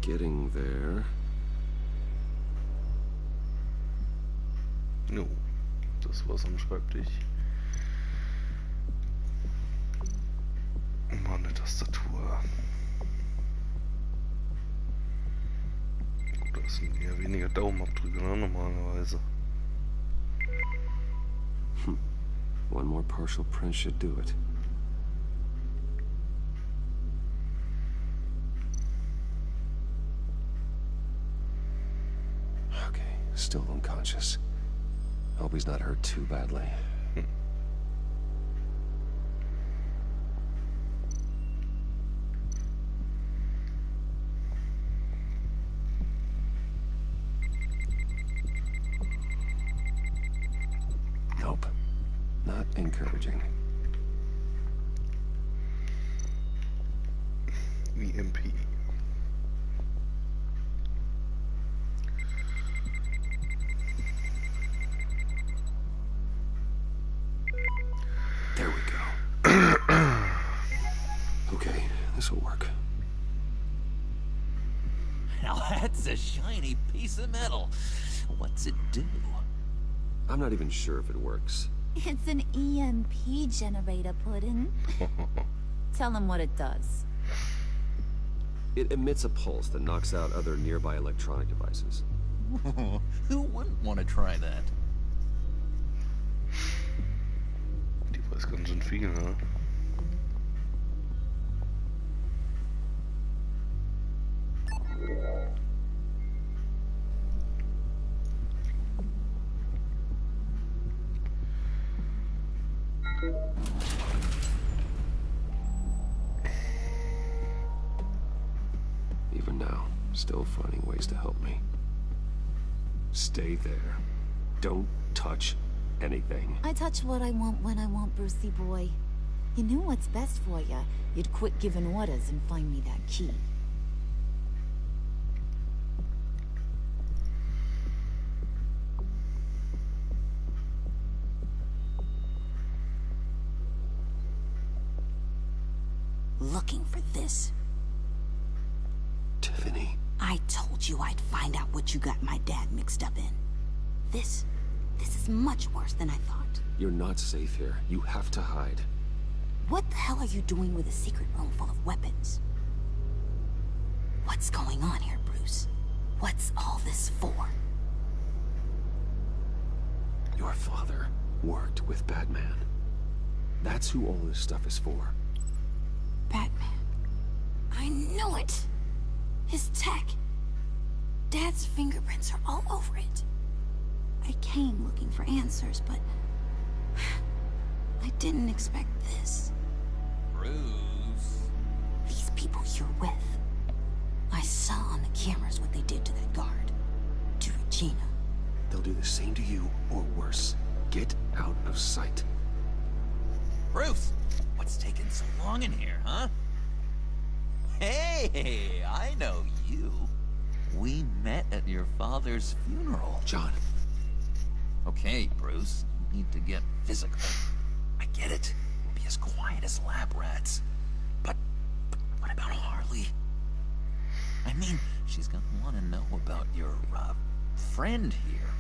Getting there. No, das war's am Schreibtisch. Mann, eine Tastatur. Gut, das sind eher weniger Daumenabdrücke, ne, normalerweise. One more partial print should do it. Okay, still unconscious. Hope he's not hurt too badly. Nope. Not encouraging. EMP. There we go. Okay, this will work. Now that's a shiny piece of metal. What's it do? I'm not even sure if it works. It's an EMP generator, Puddin'. Tell him what it does. It emits a pulse that knocks out other nearby electronic devices. Who wouldn't want to try that? Die weiß ganz schön viel, ne? Even now, still finding ways to help me. Stay there. Don't touch anything. I touch what I want when I want, Brucey boy. You knew what's best for you. You'd quit giving orders and find me that key. Looking for this. Tiffany. I told you I'd find out what you got my dad mixed up in. This is much worse than I thought. You're not safe here. You have to hide. What the hell are you doing with a secret room full of weapons? What's going on here, Bruce? What's all this for? Your father worked with Batman. That's who all this stuff is for. Batman. I knew it! His tech. Dad's fingerprints are all over it. I came looking for answers, but I didn't expect this. Bruce. These people you're with. I saw on the cameras what they did to that guard. To Regina. They'll do the same to you, or worse. Get out of sight. Bruce, what's taking so long in here, huh? Hey, I know you. We met at your father's funeral. John. Okay, Bruce, you need to get physical. I get it. We'll be as quiet as lab rats. But what about Harley? I mean, she's gonna want to know about your, friend here.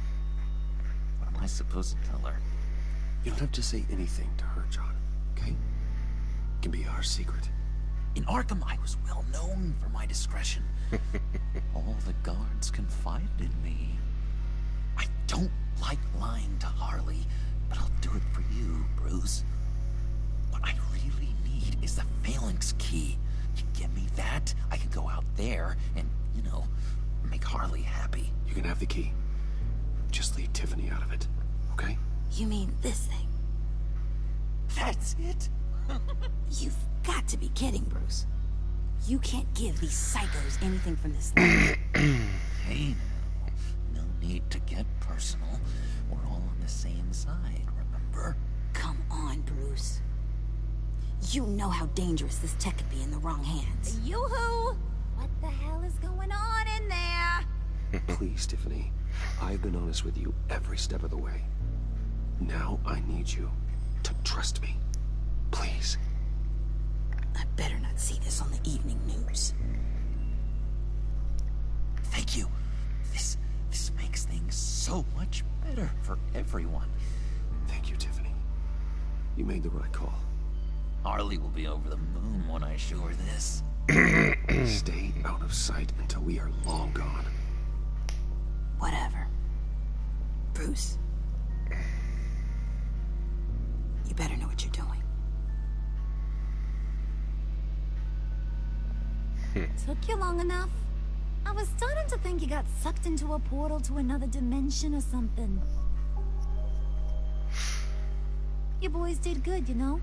What am I supposed to tell her? You don't have to say anything to her, John, okay? It can be our secret. In Arkham, I was well known for my discretion. All the guards confided in me. I don't like lying to Harley, but I'll do it for you, Bruce. What I really need is the phalanx key. You give me that, I can go out there and, you know, make Harley happy. You can have the key. Just leave Tiffany out of it, okay? You mean this thing? That's it? You've got to be kidding, Bruce. You can't give these psychos anything from this land. Hey now, no need to get personal. We're all on the same side, remember? Come on, Bruce. You know how dangerous this tech could be in the wrong hands. Yoo-hoo! What the hell is going on in there? Please, Tiffany. I've been honest with you every step of the way. Now I need you to trust me. Please. I better not see this on the evening news. Thank you. This makes things so much better for everyone. Thank you, Tiffany. You made the right call. Harley will be over the moon when I show her this. Stay out of sight until we are long gone. Whatever. Bruce. You better know what you're doing. Took you long enough? I was starting to think you got sucked into a portal to another dimension or something. You boys did good, you know?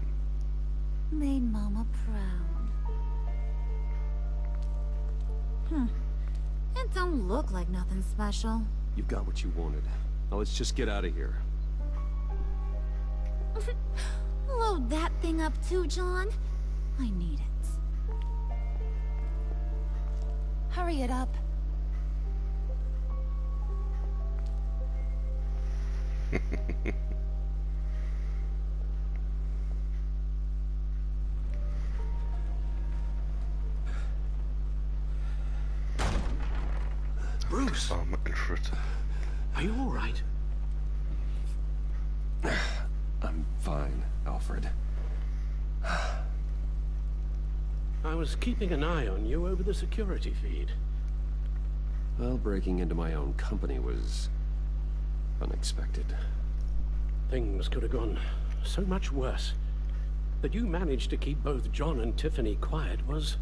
Made Mama proud. It don't look like nothing special. You've got what you wanted. Now let's just get out of here. Load that thing up too, John. I need it. Hurry it up. Bruce! I'm Alfred. Are you all right? I'm fine, Alfred. I was keeping an eye on you over the security feed. Well, breaking into my own company was unexpected. Things could have gone so much worse. That you managed to keep both John and Tiffany quiet was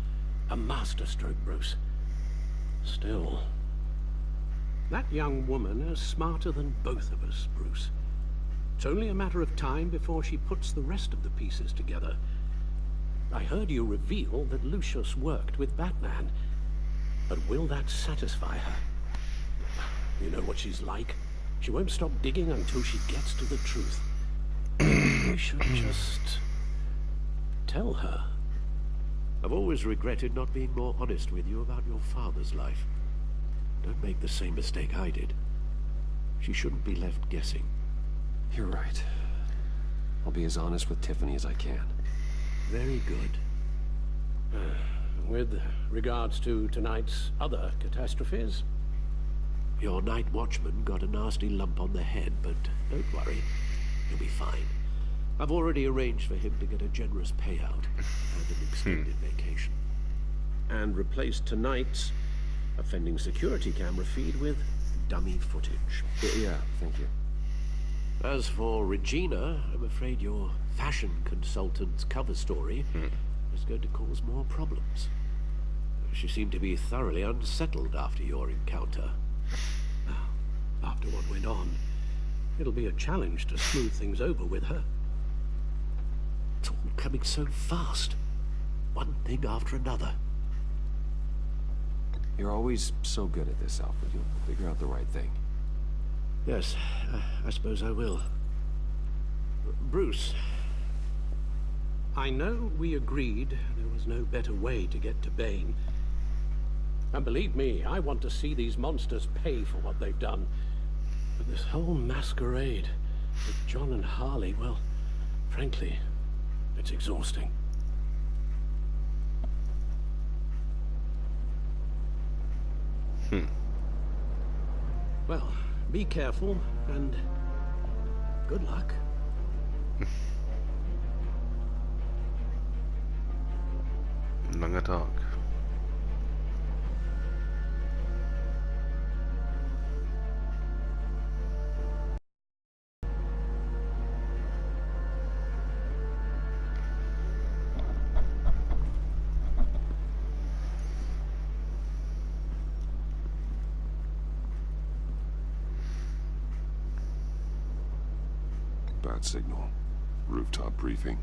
a masterstroke, Bruce. Still, that young woman is smarter than both of us, Bruce. It's only a matter of time before she puts the rest of the pieces together. I heard you reveal that Lucius worked with Batman. But will that satisfy her? You know what she's like. She won't stop digging until she gets to the truth. We should just tell her. I've always regretted not being more honest with you about your father's life. Don't make the same mistake I did. She shouldn't be left guessing. You're right. I'll be as honest with Tiffany as I can. Very good. With regards to tonight's other catastrophes? Your night watchman got a nasty lump on the head, but don't worry. He'll be fine. I've already arranged for him to get a generous payout and an extended vacation. And replaced tonight's offending security camera feed with dummy footage. Yeah, thank you. As for Regina, I'm afraid your fashion consultant's cover story is going to cause more problems. She seemed to be thoroughly unsettled after your encounter. After what went on, it'll be a challenge to smooth things over with her. It's all coming so fast. One thing after another. You're always so good at this, Alfred. You'll figure out the right thing. Yes, I suppose I will. Bruce, I know we agreed there was no better way to get to Bane. And believe me, I want to see these monsters pay for what they've done. But this whole masquerade with John and Harley, well, frankly, it's exhausting. Well, be careful, and good luck. Langer Tag. Bad signal. Rooftop briefing.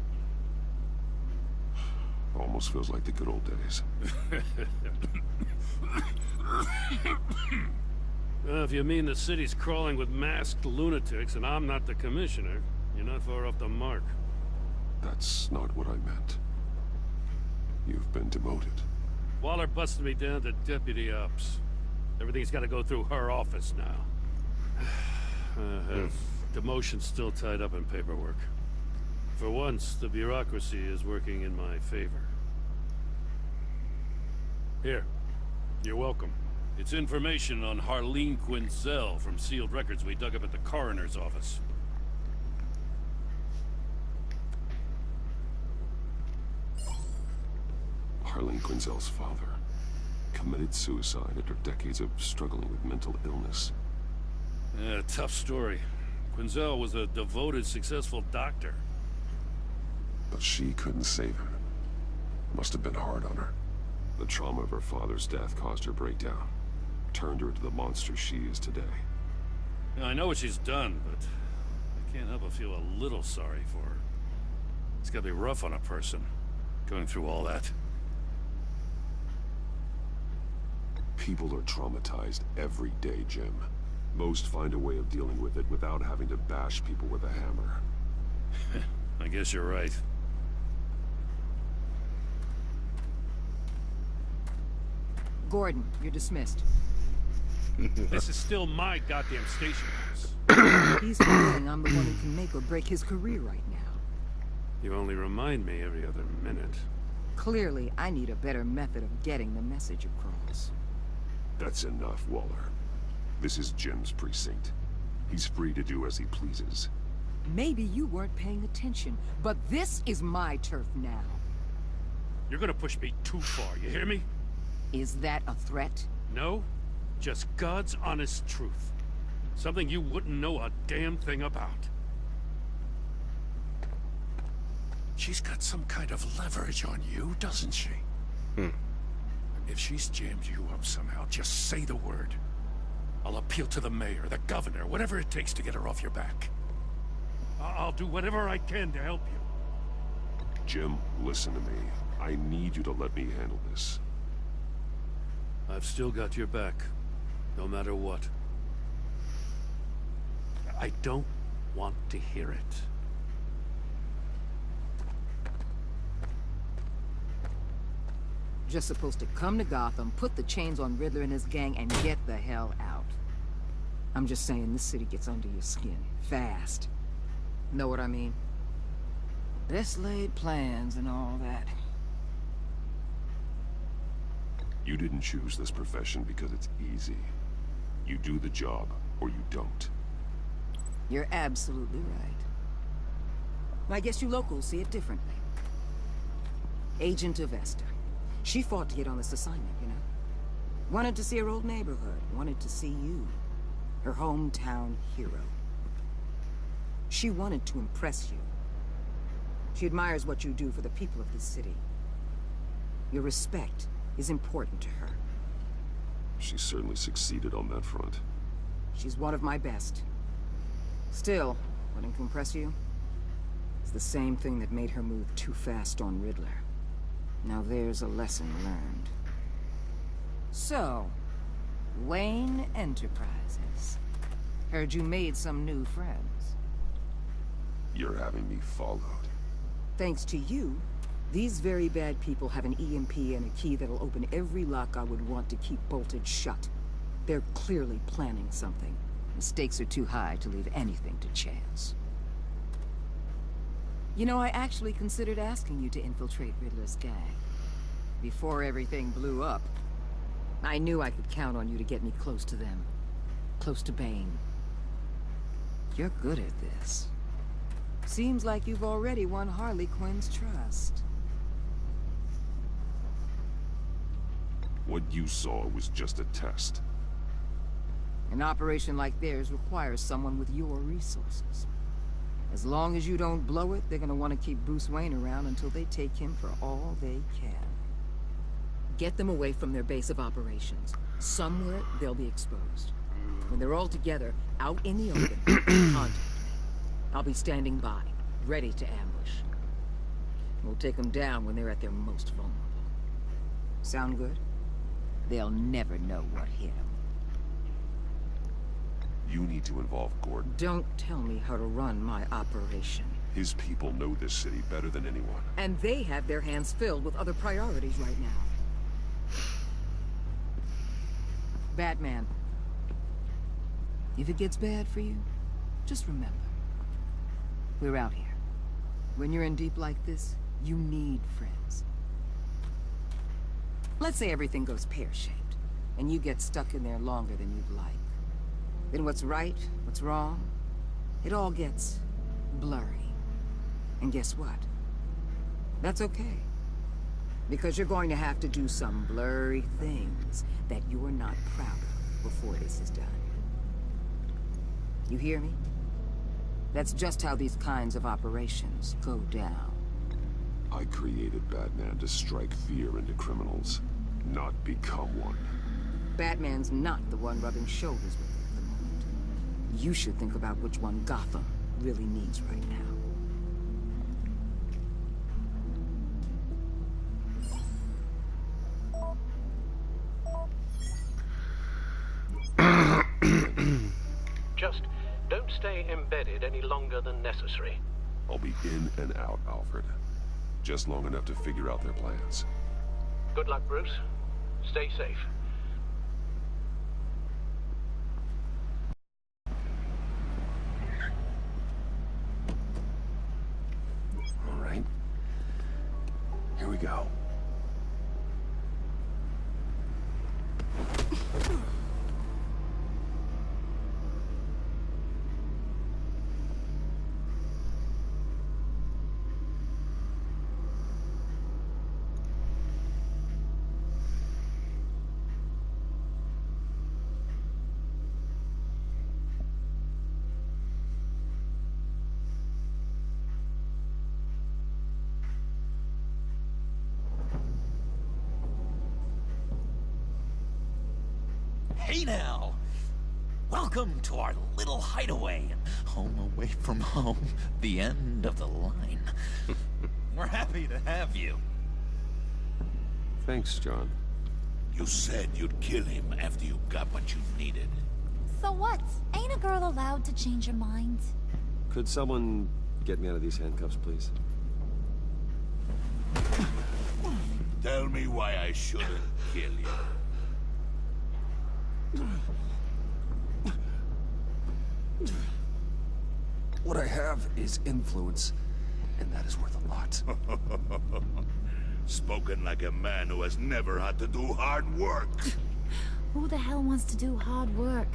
Almost feels like the good old days. Well, if you mean the city's crawling with masked lunatics and I'm not the commissioner, you're not far off the mark. That's not what I meant. You've been demoted. Waller busted me down to deputy ops. Everything's got to go through her office now. Demotion's still tied up in paperwork. For once, the bureaucracy is working in my favor. Here, you're welcome. It's information on Harleen Quinzel from sealed records we dug up at the coroner's office. Harleen Quinzel's father committed suicide after decades of struggling with mental illness. Yeah, tough story. Quinzel was a devoted, successful doctor. But she couldn't save him. Must have been hard on her. The trauma of her father's death caused her breakdown. Turned her into the monster she is today. Yeah, I know what she's done, but I can't help but feel a little sorry for her. It's gotta be rough on a person, going through all that. People are traumatized every day, Jim. Most find a way of dealing with it without having to bash people with a hammer. I guess you're right. Gordon, you're dismissed. This is still my goddamn station house. He's feeling I'm the one who can make or break his career right now. You only remind me every other minute. Clearly, I need a better method of getting the message across. That's enough, Waller. This is Jim's precinct. He's free to do as he pleases. Maybe you weren't paying attention, but this is my turf now. You're gonna push me too far, you hear me? Is that a threat? No, just God's honest truth. Something you wouldn't know a damn thing about. She's got some kind of leverage on you, doesn't she? If she's jammed you up somehow, just say the word. I'll appeal to the mayor, the governor, whatever it takes to get her off your back. I'll do whatever I can to help you. Jim, listen to me. I need you to let me handle this. I've still got your back, no matter what. I don't want to hear it. Just supposed to come to Gotham, put the chains on Riddler and his gang, and get the hell out. I'm just saying, this city gets under your skin. Fast. Know what I mean? Best laid plans and all that. You didn't choose this profession because it's easy. You do the job, or you don't. You're absolutely right. I guess you locals see it differently. Agent of Esther. She fought to get on this assignment, you know? Wanted to see her old neighborhood. Wanted to see you. Her hometown hero. She wanted to impress you. She admires what you do for the people of this city. Your respect is important to her. She certainly succeeded on that front. She's one of my best. Still, wanting to impress you? It's the same thing that made her move too fast on Riddler. Now there's a lesson learned. So, Wayne Enterprises. Heard you made some new friends. You're having me followed. Thanks to you, these very bad people have an EMP and a key that'll open every lock I would want to keep bolted shut. They're clearly planning something. The stakes are too high to leave anything to chance. You know, I actually considered asking you to infiltrate Riddler's gang. Before everything blew up, I knew I could count on you to get me close to them. Close to Bane. You're good at this. Seems like you've already won Harley Quinn's trust. What you saw was just a test. An operation like theirs requires someone with your resources. As long as you don't blow it, they're gonna want to keep Bruce Wayne around until they take him for all they can. Get them away from their base of operations. Somewhere they'll be exposed. When they're all together, out in the open, contact me. I'll be standing by, ready to ambush. We'll take them down when they're at their most vulnerable. Sound good? They'll never know what hit them. You need to involve Gordon. Don't tell me how to run my operation. His people know this city better than anyone. And they have their hands filled with other priorities right now. Batman. If it gets bad for you, just remember. We're out here. When you're in deep like this, you need friends. Let's say everything goes pear-shaped, and you get stuck in there longer than you'd like. Then what's right, what's wrong, it all gets blurry. And guess what? That's okay. Because you're going to have to do some blurry things that you're not proud of before this is done. You hear me? That's just how these kinds of operations go down. I created Batman to strike fear into criminals, not become one. Batman's not the one rubbing shoulders with you at the moment. You should think about which one Gotham really needs right now. Just don't stay embedded any longer than necessary. I'll be in and out, Alfred. Just long enough to figure out their plans. Good luck, Bruce. Stay safe. All right. Here we go. Hey now! Welcome to our little hideaway. Home away from home. The end of the line. We're happy to have you. Thanks, John. You said you'd kill him after you got what you needed. So what? Ain't a girl allowed to change her mind? Could someone get me out of these handcuffs, please? Tell me why I shouldn't kill you. What I have is influence, and that is worth a lot. Spoken like a man who has never had to do hard work. Who the hell wants to do hard work?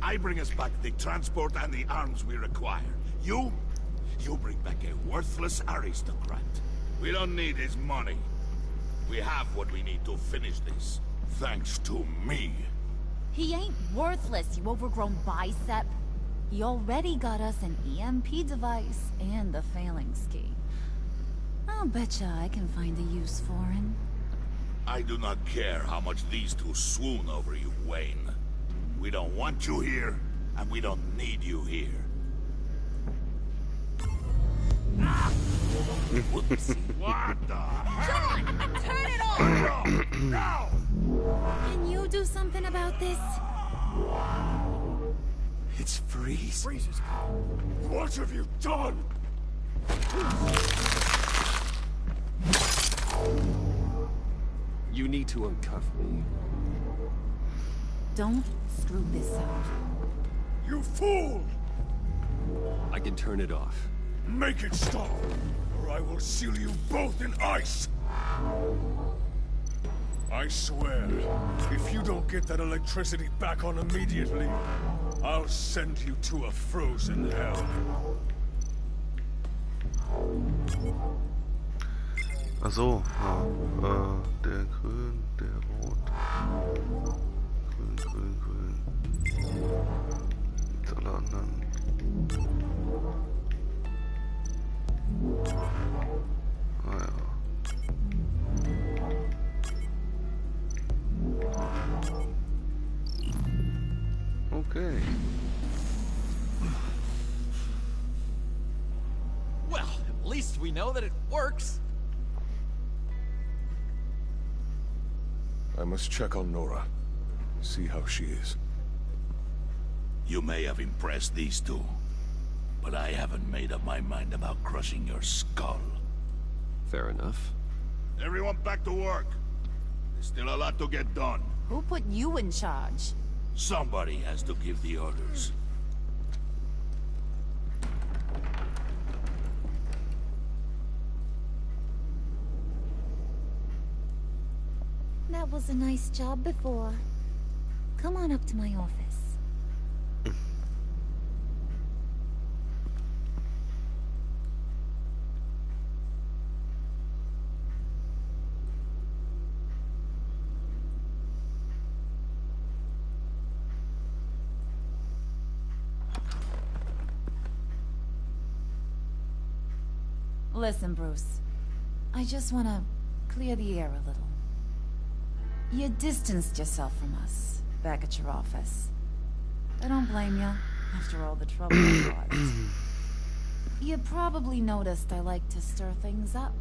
I bring us back the transport and the arms we require. You bring back a worthless aristocrat. We don't need his money. We have what we need to finish this. Thanks to me. He ain't worthless, you overgrown bicep. He already got us an EMP device and the phalanx key. I'll betcha I can find a use for him. I do not care how much these two swoon over you, Wayne. We don't want you here, and we don't need you here. Whoopsie. What the John, turn it off! Now! Can you do something about this? It's Freeze. Freeze! What have you done? You need to uncuff me. Don't screw this up. You fool! I can turn it off. Make it stop, or I will seal you both in ice! I swear, if you don't get that electricity back on immediately, I'll send you to a frozen hell. Ach so, ja. Der Grün, der Rot. Grün, Grün, Grün. Und alle anderen. Ah ja. Okay. Well, at least we know that it works. I must check on Nora. See how she is. You may have impressed these two, but I haven't made up my mind about crushing your skull. Fair enough. Everyone back to work. There's still a lot to get done. Who put you in charge? Somebody has to give the orders. That was a nice job before. Come on up to my office. Listen, Bruce. I just want to clear the air a little. You distanced yourself from us, back at your office. I don't blame you, after all the trouble you caused. You probably noticed I like to stir things up.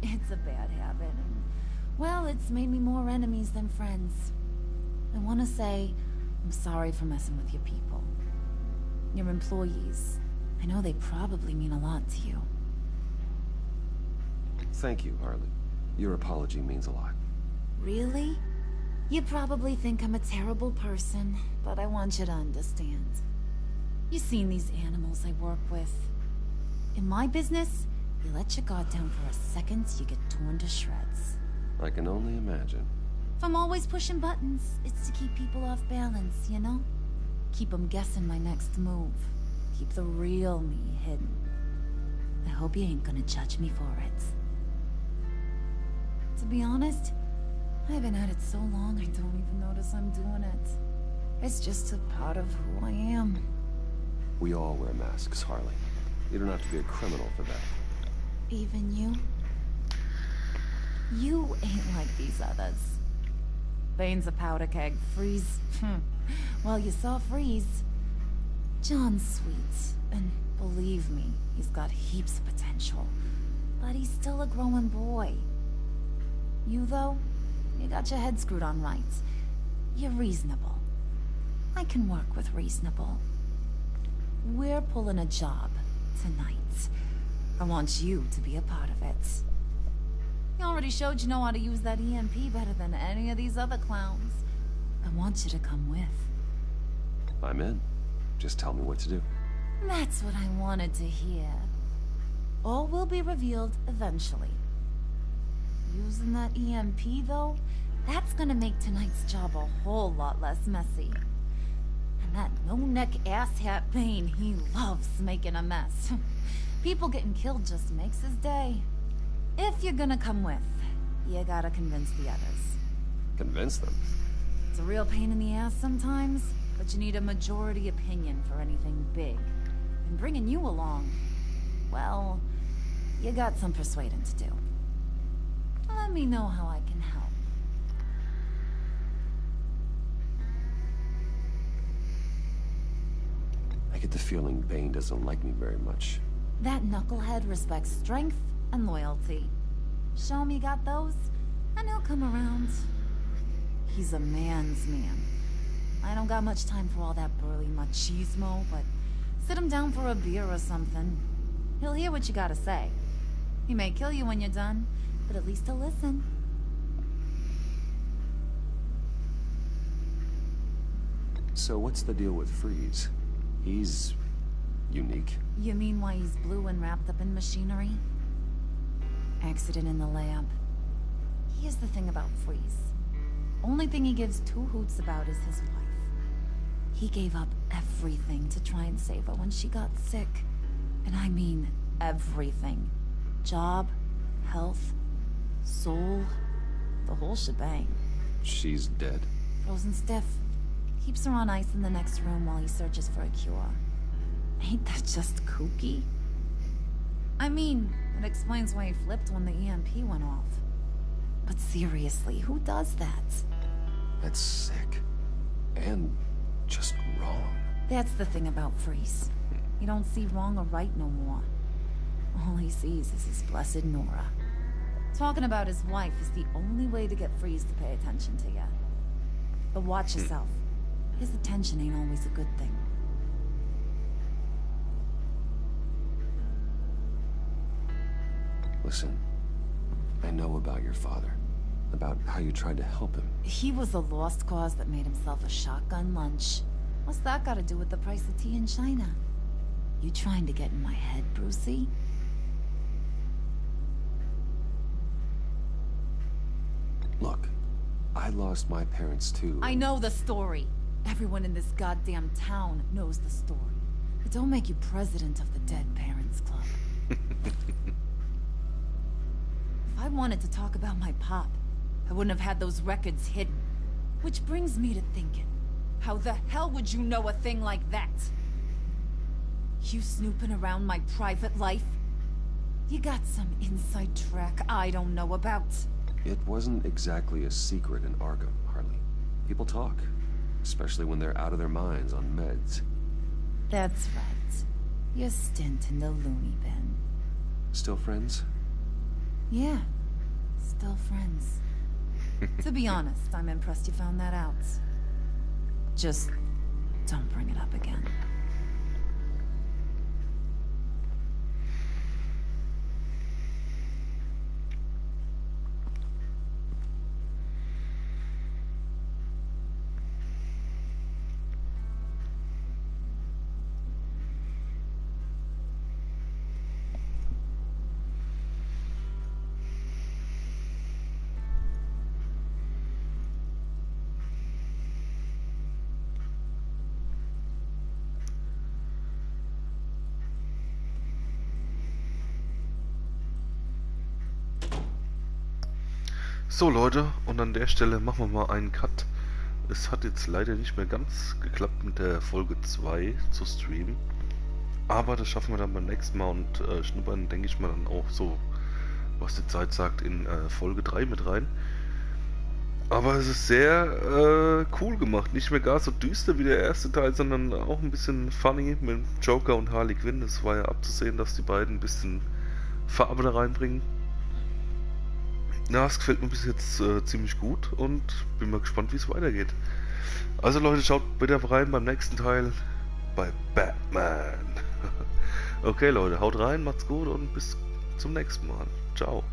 It's a bad habit, and, well, it's made me more enemies than friends. I want to say, I'm sorry for messing with your people. Your employees. I know they probably mean a lot to you. Thank you, Harley. Your apology means a lot. Really? You probably think I'm a terrible person, but I want you to understand. You've seen these animals I work with. In my business, you let your guard down for a second, you get torn to shreds. I can only imagine. If I'm always pushing buttons, it's to keep people off balance, you know? Keep them guessing my next move. Keep the real me hidden. I hope you ain't gonna judge me for it. To be honest, I've been at it so long I don't even notice I'm doing it. It's just a part of who I am. We all wear masks, Harley. You don't have to be a criminal for that. Even you? You ain't like these others. Bane's a powder keg. Freeze. Well, you saw Freeze. John's sweet, and believe me, he's got heaps of potential. But he's still a growing boy. You, though, you got your head screwed on right. You're reasonable. I can work with reasonable. We're pulling a job tonight. I want you to be a part of it. You already showed you know how to use that EMP better than any of these other clowns. I want you to come with. I'm in. Just tell me what to do. That's what I wanted to hear. All will be revealed eventually. Using that EMP, though, that's gonna make tonight's job a whole lot less messy. And that no-neck asshat Bane, he loves making a mess. People getting killed just makes his day. If you're gonna come with, you gotta convince the others. Convince them? It's a real pain in the ass sometimes, but you need a majority opinion for anything big. And bringing you along, well, you got some persuading to do. Let me know how I can help. I get the feeling Bane doesn't like me very much. That knucklehead respects strength and loyalty. Show him you got those, and he'll come around. He's a man's man. I don't got much time for all that burly machismo, but sit him down for a beer or something. He'll hear what you gotta say. He may kill you when you're done, but at least he'll listen. So what's the deal with Freeze? He's unique. You mean why he's blue and wrapped up in machinery? Accident in the lab. Here's the thing about Freeze. Only thing he gives two hoots about is his wife. He gave up everything to try and save her when she got sick. And I mean everything. Job, health, soul, the whole shebang. She's dead. Frozen stiff. Keeps her on ice in the next room while he searches for a cure. Ain't that just kooky? I mean, it explains why he flipped when the EMP went off. But seriously, who does that? That's sick. And just wrong. That's the thing about Freeze. He don't see wrong or right no more. All he sees is his blessed Nora. Talking about his wife is the only way to get Freeze to pay attention to ya. But watch yourself. His attention ain't always a good thing. Listen, I know about your father. About how you tried to help him. He was a lost cause that made himself a shotgun lunch. What's that got to do with the price of tea in China? You trying to get in my head, Brucey? Look, I lost my parents too. I know the story. Everyone in this goddamn town knows the story. But don't make you president of the Dead Parents Club. If I wanted to talk about my pop, I wouldn't have had those records hidden. Which brings me to thinking, how the hell would you know a thing like that? You snooping around my private life? You got some inside track I don't know about. It wasn't exactly a secret in Arkham, Harley. People talk, especially when they're out of their minds on meds. That's right. Your stint in the loony bin. Still friends? Yeah, still friends. To be honest, I'm impressed you found that out. Just don't bring it up again. So Leute, und an der Stelle machen wir mal einen Cut. Es hat jetzt leider nicht mehr ganz geklappt mit der Folge 2 zu streamen. Aber das schaffen wir dann beim nächsten Mal und schnuppern, denke ich mal, dann auch so, was die Zeit sagt, in Folge 3 mit rein. Aber es ist sehr cool gemacht. Nicht mehr gar so düster wie der erste Teil, sondern auch ein bisschen funny mit Joker und Harley Quinn. Es war ja abzusehen, dass die beiden ein bisschen Farbe da reinbringen. Ja, es gefällt mir bis jetzt ziemlich gut und bin mal gespannt, wie es weitergeht. Also Leute, schaut bitte rein beim nächsten Teil bei Batman. Okay Leute, haut rein, macht's gut und bis zum nächsten Mal. Ciao.